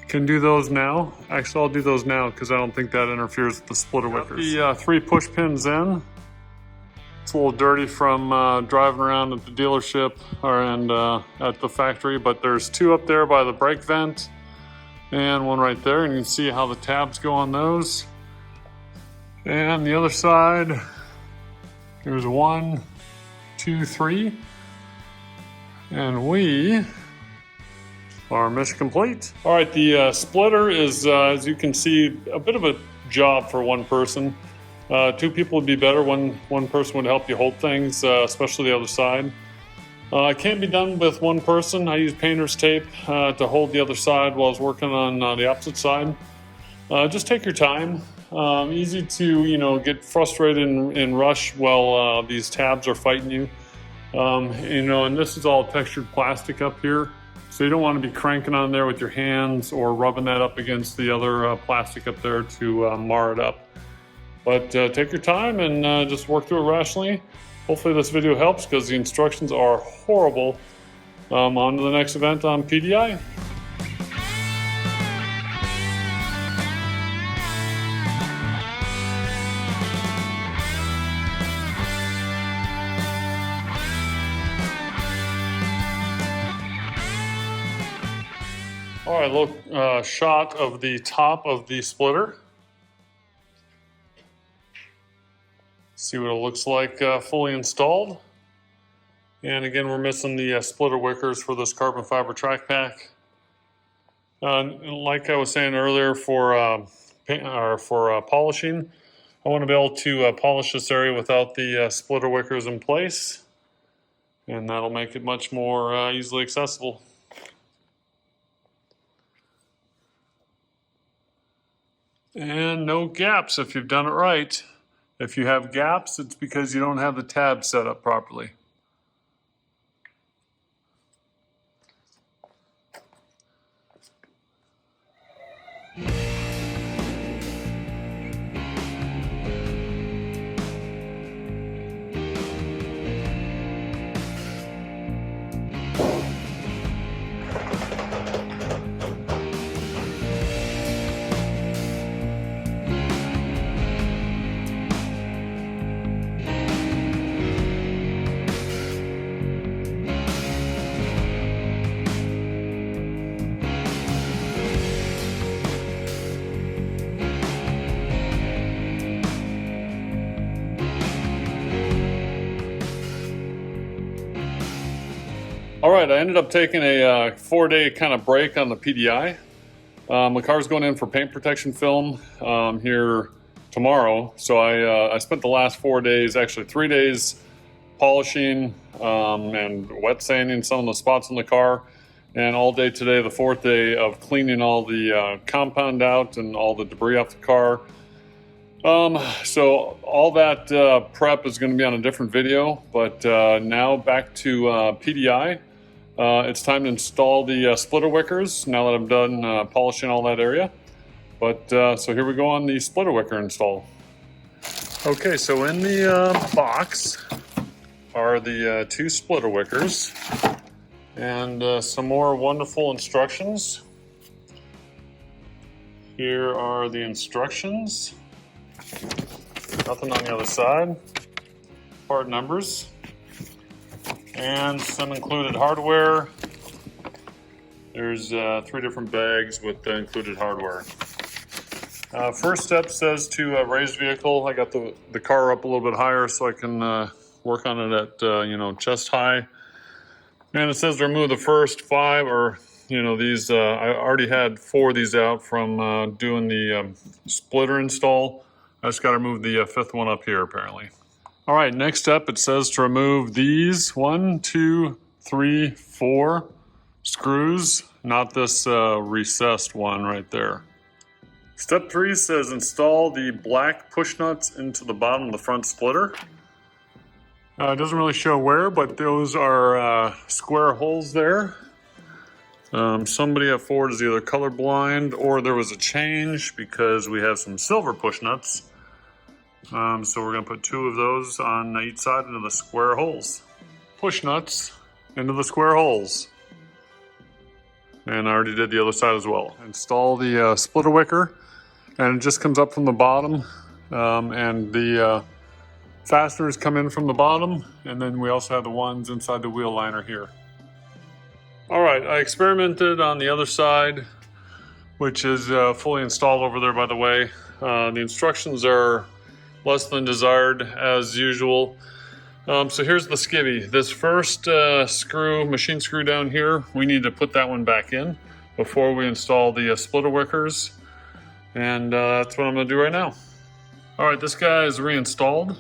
can do those now. Actually, I'll do those now because I don't think that interferes with the splitter wickers. The 3 push pins in. It's a little dirty from driving around at the dealership and at the factory, but there's 2 up there by the brake vent and 1 right there, and you can see how the tabs go on those. And the other side, there's 1, 2, 3. And we are mission complete. All right, the splitter is, as you can see, a bit of a job for 1 person. 2 people would be better. One person would help you hold things, especially the other side. It can't be done with 1 person. I use painter's tape to hold the other side while I was working on the opposite side. Just take your time. Easy to, get frustrated and rush while these tabs are fighting you. And this is all textured plastic up here, so you don't want to be cranking on there with your hands or rubbing that up against the other plastic up there to mar it up. But take your time and just work through it rationally. Hopefully this video helps because the instructions are horrible. On to the next event on PDI. All right, little shot of the top of the splitter. See what it looks like fully installed. And again, we're missing the splitter wickers for this carbon fiber track pack. Like I was saying earlier, for polishing, I want to be able to polish this area without the splitter wickers in place, and that'll make it much more easily accessible. And no gaps if you've done it right. If you have gaps, it's because you don't have the tabs set up properly. All right, I ended up taking a 4-day kind of break on the PDI. The car's going in for paint protection film here tomorrow. So I spent the last 4 days, actually 3 days, polishing and wet sanding some of the spots on the car. And all day today, the 4th day, of cleaning all the compound out and all the debris off the car. So all that prep is going to be on a different video, but now back to PDI. It's time to install the splitter wickers now that I'm done polishing all that area. But so here we go on the splitter wicker install. Okay, so in the box are the 2 splitter wickers and some more wonderful instructions. Here are the instructions. Nothing on the other side. Part numbers. And some included hardware. There's 3 different bags with the included hardware. First step says to raise vehicle. I got the car up a little bit higher so I can work on it at chest high. And it says to remove the first 5, or these. I already had 4 of these out from doing the splitter install. I just got to remove the 5th one up here apparently. All right, next up it says to remove these 1, 2, 3, 4 screws, not this recessed one right there. Step 3 says install the black push nuts into the bottom of the front splitter. It doesn't really show where, but those are square holes there. Somebody at Ford is either colorblind or there was a change because we have some silver push nuts. So we're going to put 2 of those on each side into the square holes. Push nuts into the square holes. And I already did the other side as well. Install the splitter wicker, and it just comes up from the bottom. And the fasteners come in from the bottom, and then we also have the ones inside the wheel liner here. All right, I experimented on the other side, which is fully installed over there, by the way. The instructions are less than desired as usual. So here's the skivvy. This first machine screw down here, we need to put that one back in before we install the splitter wickers. And that's what I'm gonna do right now. All right, this guy is reinstalled.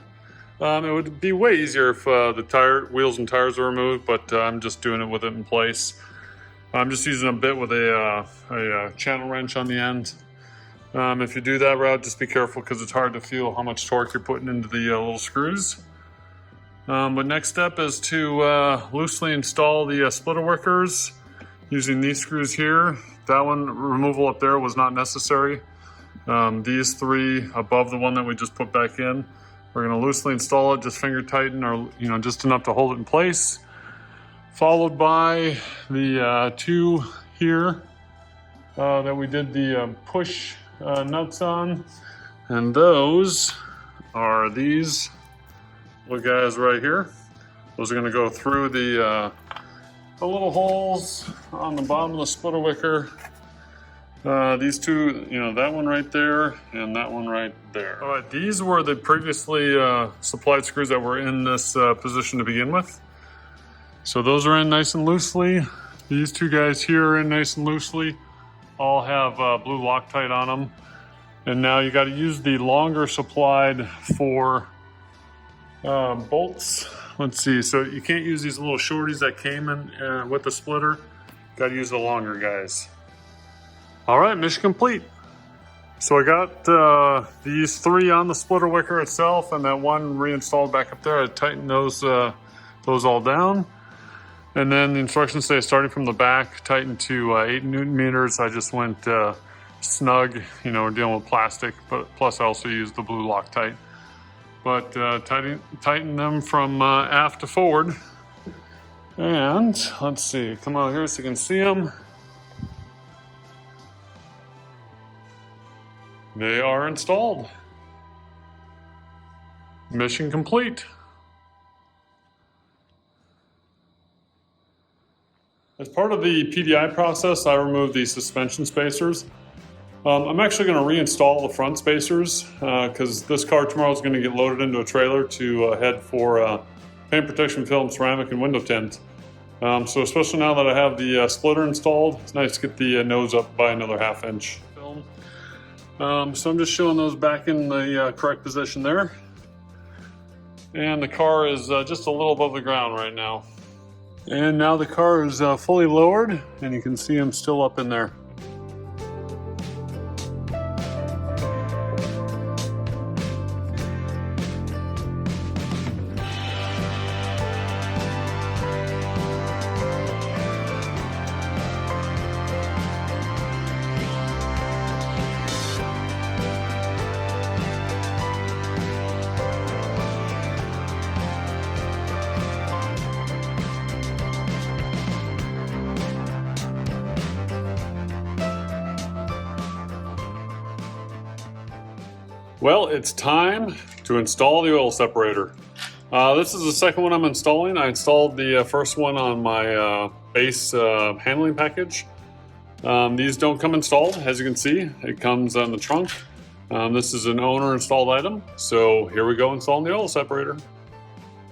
It would be way easier if the wheels and tires are removed, but I'm just doing it with it in place. I'm just using a bit with a channel wrench on the end. If you do that route, just be careful because it's hard to feel how much torque you're putting into the little screws. But next step is to loosely install the splitter wickers using these screws here. That one removal up there was not necessary. These 3 above the one that we just put back in, we're going to loosely install it, just finger tighten, or just enough to hold it in place. Followed by the 2 here that we did the push nuts on, and those are these little guys right here. Those are going to go through the little holes on the bottom of the splitter wicker. These 2, that one right there and that one right there. All right, these were the previously supplied screws that were in this position to begin with. So those are in nice and loosely. These 2 guys here are in nice and loosely. All have blue Loctite on them. And now you got to use the longer supplied 4 bolts. Let's see, so you can't use these little shorties that came in with the splitter. Got to use the longer guys. All right, mission complete. So I got these 3 on the splitter wicker itself, and that one reinstalled back up there. I tightened those all down. And then the instructions say starting from the back, tighten to 8 Newton meters. I just went snug, we're dealing with plastic, but plus I also used the blue Loctite. But tighten them from aft to forward. And let's see, come out here so you can see them. They are installed. Mission complete. As part of the PDI process, I removed the suspension spacers. I'm actually going to reinstall the front spacers because this car tomorrow is going to get loaded into a trailer to head for paint protection film, ceramic, and window tint. So especially now that I have the splitter installed, it's nice to get the nose up by another 1/2 inch film. So I'm just showing those back in the correct position there. And the car is just a little above the ground right now. And now the car is fully lowered, and you can see I'm still up in there. Well, it's time to install the oil separator. This is the second one I'm installing. I installed the first one on my base handling package. These don't come installed, as you can see. It comes on the trunk. This is an owner installed item. So here we go installing the oil separator.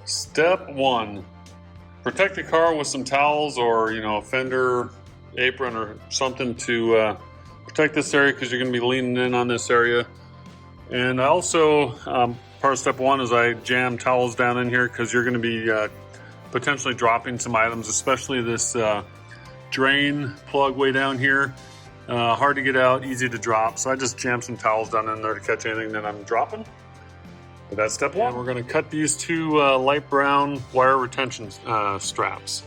Step 1, protect the car with some towels or a fender apron or something to protect this area, because you're going to be leaning in on this area. And I also, part of step 1 is I jam towels down in here, because you're going to be potentially dropping some items, especially this drain plug way down here. Hard to get out, easy to drop. So I just jam some towels down in there to catch anything that I'm dropping. But that's step 1. And we're going to cut these 2 light brown wire retention straps.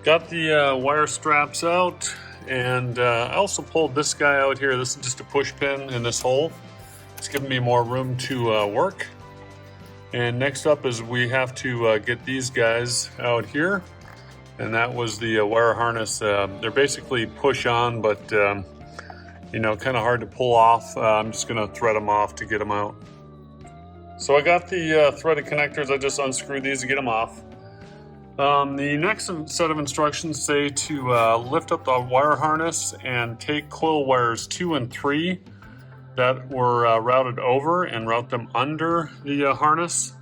Got the wire straps out. And I also pulled this guy out here. This is just a push pin in this hole. It's giving me more room to work. And next up is we have to get these guys out here. And that was the wire harness. They're basically push on, but kind of hard to pull off. I'm just gonna thread them off to get them out. So I got the threaded connectors. I just unscrewed these to get them off. The next set of instructions say to lift up the wire harness and take coil wires 2 and 3 that were routed over and route them under the harness.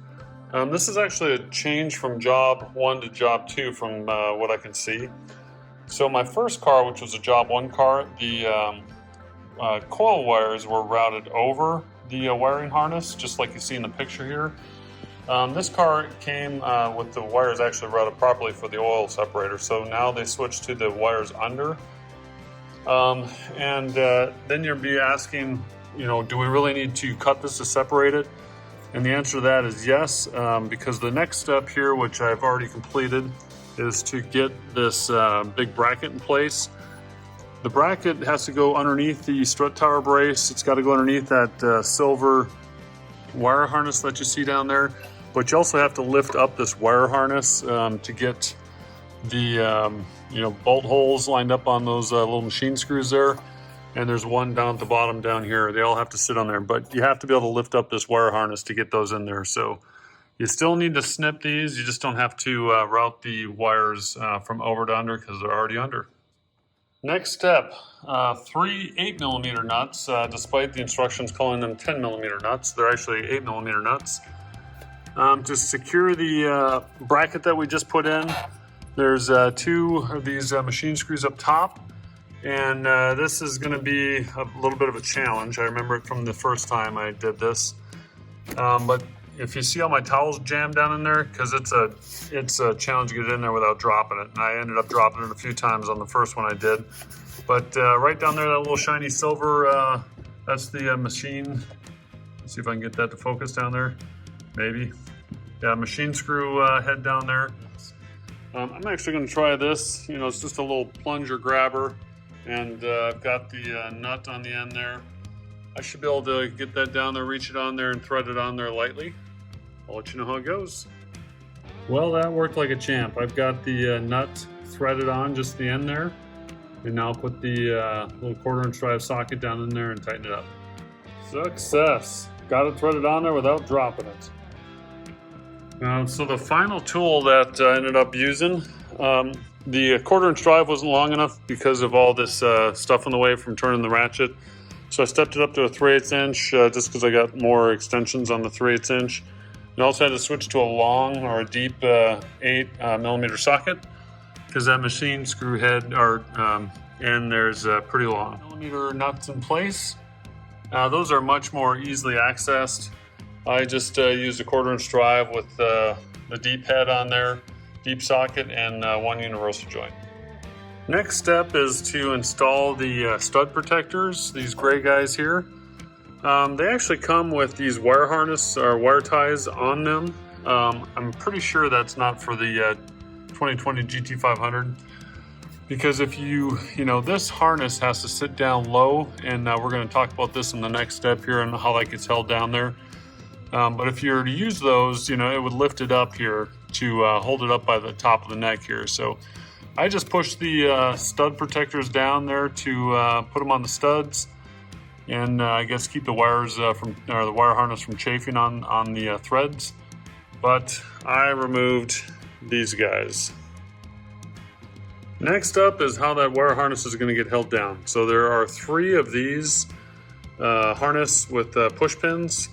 This is actually a change from job 1 to job 2 from what I can see. So my first car, which was a job 1 car, the coil wires were routed over the wiring harness, just like you see in the picture here. This car came with the wires actually routed properly for the oil separator, so now they switched to the wires under. Then you'll be asking, do we really need to cut this to separate it? And the answer to that is yes, because the next step here, which I've already completed, is to get this big bracket in place. The bracket has to go underneath the strut tower brace. It's got to go underneath that silver wire harness that you see down there. But you also have to lift up this wire harness to get the bolt holes lined up on those little machine screws there. And there's one down at the bottom down here. They all have to sit on there, but you have to be able to lift up this wire harness to get those in there. So you still need to snip these. You just don't have to route the wires from over to under, because they're already under. Next step, 3 8mm nuts, despite the instructions calling them 10mm nuts. They're actually 8mm nuts. To secure the bracket that we just put in, there's 2 of these machine screws up top, and this is going to be a little bit of a challenge. I remember it from the first time I did this, but if you see all my towels jammed down in there, because it's a challenge to get it in there without dropping it, and I ended up dropping it a few times on the first one I did. But right down there, that little shiny silver, that's the machine. Let's see if I can get that to focus down there. Maybe. Yeah, machine screw head down there. I'm actually going to try this. It's just a little plunger grabber, and I've got the nut on the end there. I should be able to get that down there, reach it on there, and thread it on there lightly. I'll let you know how it goes. Well, that worked like a champ. I've got the nut threaded on just the end there, and now I'll put the little 1/4" drive socket down in there and tighten it up. Success! Got it threaded on there without dropping it. So the final tool that I ended up using, the 1/4" drive wasn't long enough because of all this stuff in the way from turning the ratchet. So I stepped it up to a 3/8 inch just because I got more extensions on the 3/8 inch. You also had to switch to a long or a deep 8mm socket, because that machine screw head end there's pretty long. 8mm nuts in place. Those are much more easily accessed. I just used a 1/4" drive with the deep head on there, deep socket, and one universal joint. Next step is to install the stud protectors, these gray guys here. They actually come with these wire harness or wire ties on them. I'm pretty sure that's not for the 2020 GT500, because if this harness has to sit down low, and we're going to talk about this in the next step here and how that gets held down there. But if you're to use those, it would lift it up here to hold it up by the top of the neck here. So I just push the stud protectors down there to put them on the studs, and I guess keep the wires the wire harness from chafing on the threads. But I removed these guys. Next up is how that wire harness is going to get held down. So there are 3 of these harness with push pins.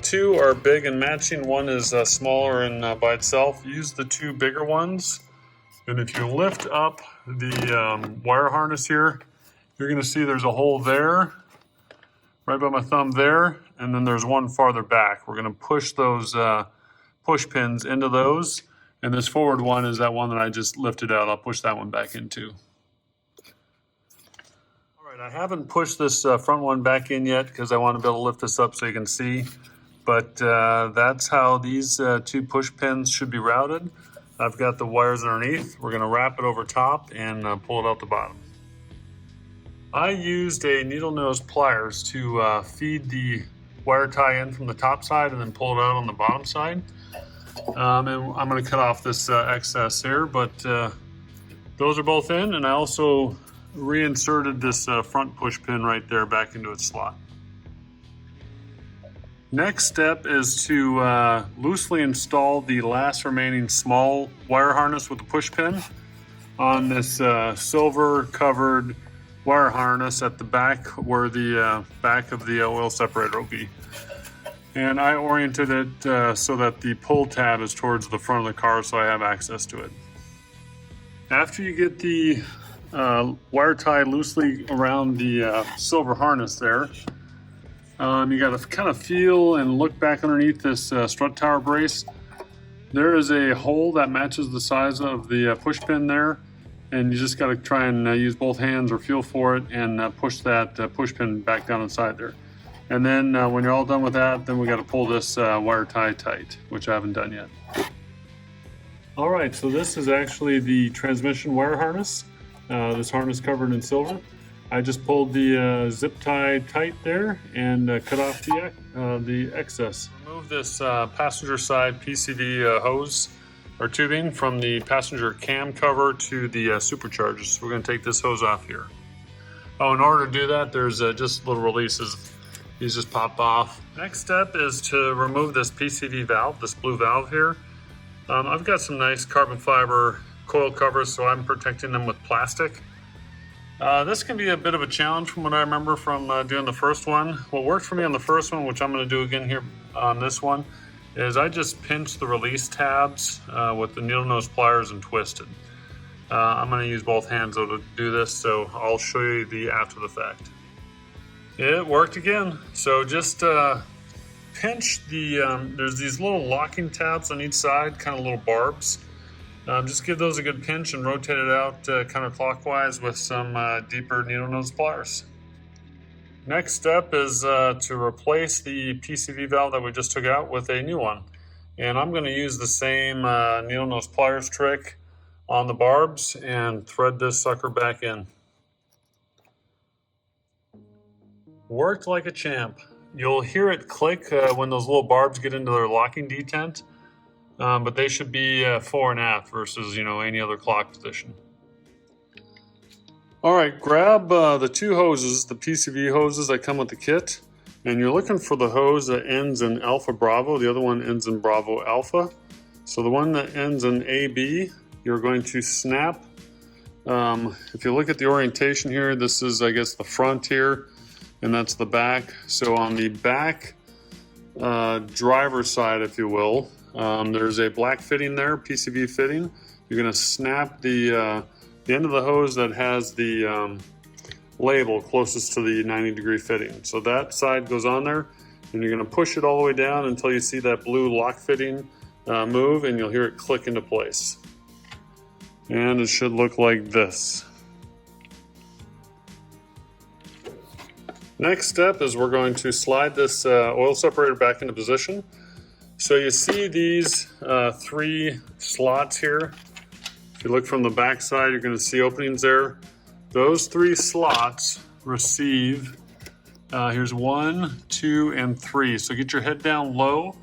2 are big and matching. 1 is smaller and by itself. Use the 2 bigger ones. And if you lift up the wire harness here, you're going to see there's a hole there, right by my thumb there, and then there's one farther back. We're going to push those push pins into those, and this forward one is that one that I just lifted out. I'll push that one back in too. All right, I haven't pushed this front one back in yet because I want to be able to lift this up so you can see, but that's how these 2 push pins should be routed. I've got the wires underneath. We're going to wrap it over top and pull it out the bottom. I used a needle nose pliers to feed the wire tie in from the top side and then pull it out on the bottom side. And I'm going to cut off this excess here, but those are both in, and I also reinserted this front push pin right there back into its slot. Next step is to loosely install the last remaining small wire harness with the push pin on this silver covered wire harness at the back where the back of the oil separator will be. And I oriented it so that the pull tab is towards the front of the car so I have access to it. After you get the wire tie loosely around the silver harness there, you got to kind of feel and look back underneath this strut tower brace. There is a hole that matches the size of the push pin there, and you just got to try and use both hands or feel for it and push that push pin back down inside there. And then when you're all done with that, then we got to pull this wire tie tight, which I haven't done yet. All right, so this is actually the transmission wire harness. This harness covered in silver. I just pulled the zip tie tight there and cut off the excess. Remove this passenger side PCV hose or tubing from the passenger cam cover to the superchargers. So we're going to take this hose off here. Oh, in order to do that, there's just little releases. These just pop off. Next step is to remove this PCV valve, this blue valve here. I've got some nice carbon fiber coil covers, so I'm protecting them with plastic. This can be a bit of a challenge from what I remember from doing the first one. What worked for me on the first one, which I'm going to do again here on this one, is I just pinched the release tabs with the needle nose pliers and twisted. I'm going to use both hands though to do this, so I'll show you the after the fact. It worked again. So just pinch the, there's these little locking tabs on each side, kind of little barbs. Just give those a good pinch and rotate it out counterclockwise with some deeper needle nose pliers. Next step is to replace the PCV valve that we just took out with a new one. And I'm going to use the same needle nose pliers trick on the barbs and thread this sucker back in. Worked like a champ. You'll hear it click when those little barbs get into their locking detent. But they should be fore and aft versus, any other clock position. All right, grab the 2 hoses, the PCV hoses that come with the kit, and you're looking for the hose that ends in Alpha Bravo. The other one ends in Bravo Alpha. So the one that ends in AB, you're going to snap. If you look at the orientation here, this is, I guess, the front here, and that's the back. So on the back driver's side, if you will. There's a black fitting there, PCV fitting. You're going to snap the end of the hose that has the label closest to the 90-degree fitting. So that side goes on there, and you're going to push it all the way down until you see that blue lock fitting move, and you'll hear it click into place. And it should look like this. Next step is we're going to slide this oil separator back into position. So you see these 3 slots here. If you look from the back side, you're going to see openings there. Those 3 slots receive, here's 1, 2, and 3. So get your head down low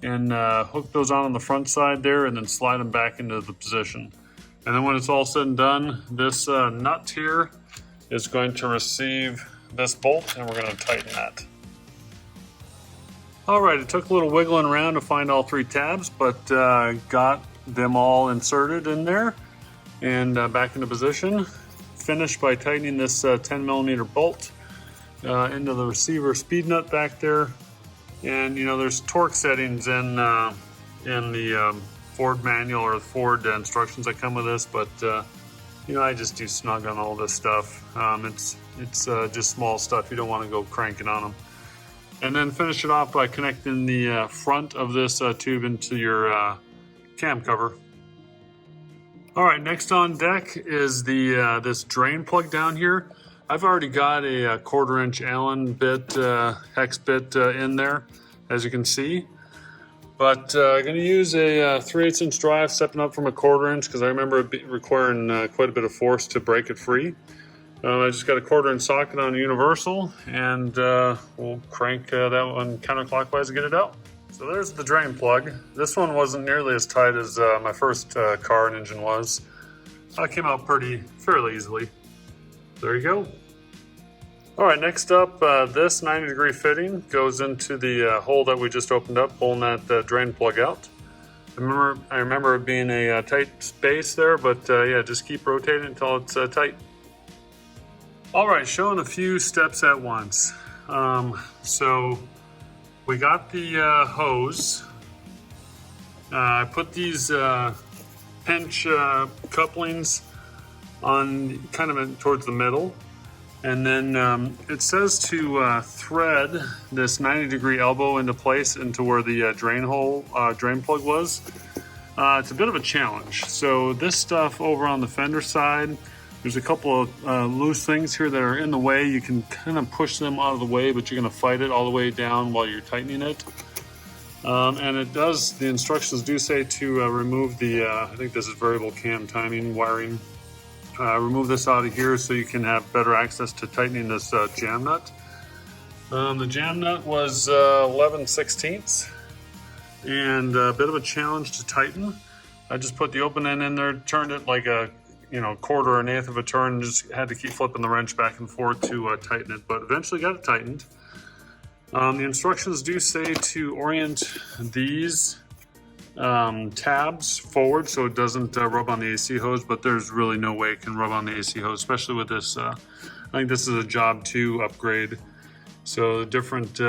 and hook those on the front side there, and then slide them back into the position. And then when it's all said and done, this nut here is going to receive this bolt, and we're going to tighten that. All right, it took a little wiggling around to find all 3 tabs, but got them all inserted in there and back into position. Finished by tightening this 10mm bolt into the receiver speed nut back there. And you know, there's torque settings in the Ford manual or the Ford instructions that come with this, but you know, I just do snug on all this stuff. It's just small stuff. You don't want to go cranking on them. And then finish it off by connecting the front of this tube into your cam cover. All right, next on deck is the this drain plug down here. I've already got a 1/4" Allen bit, hex bit in there, as you can see. But I'm going to use a 3/8" drive, stepping up from a 1/4" because I remember it requiring quite a bit of force to break it free. I just got a 1/4" socket on a universal, and we'll crank that one counterclockwise to get it out. So there's the drain plug. This one wasn't nearly as tight as my first car and engine was. It came out fairly easily. There you go. All right, next up, this 90-degree fitting goes into the hole that we just opened up, pulling that drain plug out. I remember it being a tight space there, but yeah, just keep rotating until it's tight. All right, showing a few steps at once. So we got the hose. I put these pinch couplings on kind of towards the middle. And then it says to thread this 90-degree elbow into place into where the drain plug was. It's a bit of a challenge. So this stuff over on the fender side, there's a couple of loose things here that are in the way. You can kind of push them out of the way, but you're going to fight it all the way down while you're tightening it. And it does, the instructions do say to remove the, I think this is variable cam timing wiring. Remove this out of here so you can have better access to tightening this jam nut. The jam nut was 11/16 and a bit of a challenge to tighten. I just put the open end in there, turned it like a 1/4 or 1/8 of a turn, and just had to keep flipping the wrench back and forth to tighten it, but eventually got it tightened. The instructions do say to orient these tabs forward so it doesn't rub on the AC hose, but there's really no way it can rub on the AC hose, especially with this. I think this is a Job 2 upgrade, so different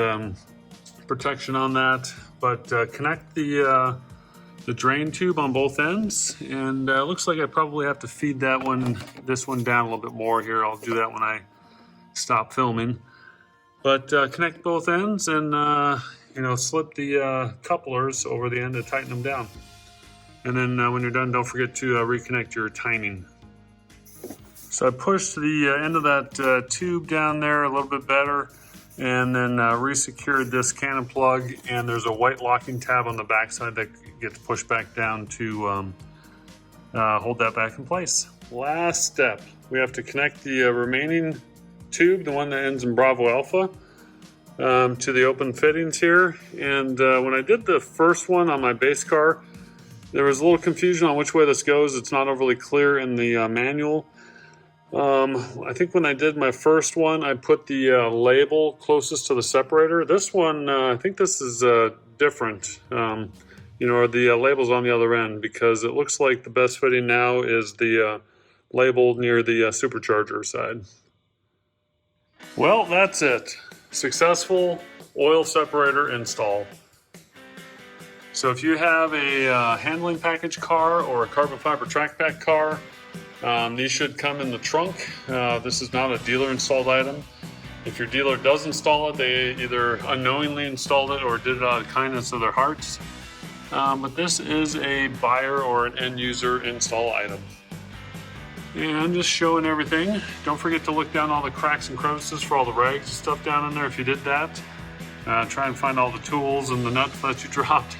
protection on that. But connect the drain tube on both ends, and it looks like I probably have to feed this one down a little bit more here. I'll do that when I stop filming. But connect both ends and slip the couplers over the end to tighten them down. And then when you're done, don't forget to reconnect your timing. So I pushed the end of that tube down there a little bit better, and then resecured this cannon plug, and there's a white locking tab on the back side that gets pushed back down to hold that back in place. Last step, we have to connect the remaining tube, the one that ends in Bravo Alpha, to the open fittings here. And when I did the first one on my base car, there was a little confusion on which way this goes. It's not overly clear in the manual. I think when I did my first one, I put the label closest to the separator. This one, I think this is different, or the label's on the other end, because it looks like the best fitting now is the label near the supercharger side. Well, that's it. Successful oil separator install. So if you have a handling package car or a carbon fiber track pack car, these should come in the trunk. This is not a dealer installed item. If your dealer does install it, they either unknowingly installed it or did it out of kindness of their hearts. But this is a buyer or an end user install item. And I'm just showing everything. Don't forget to look down all the cracks and crevices for all the rags and stuff down in there if you did that. Try and find all the tools and the nuts that you dropped.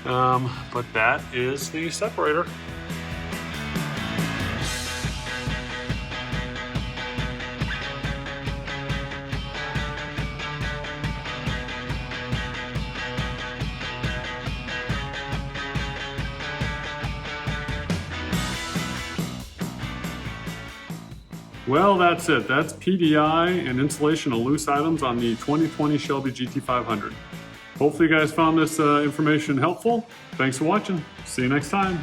But that is the separator. Well, that's it. That's PDI and installation of loose items on the 2020 Shelby GT500. Hopefully you guys found this information helpful. Thanks for watching. See you next time.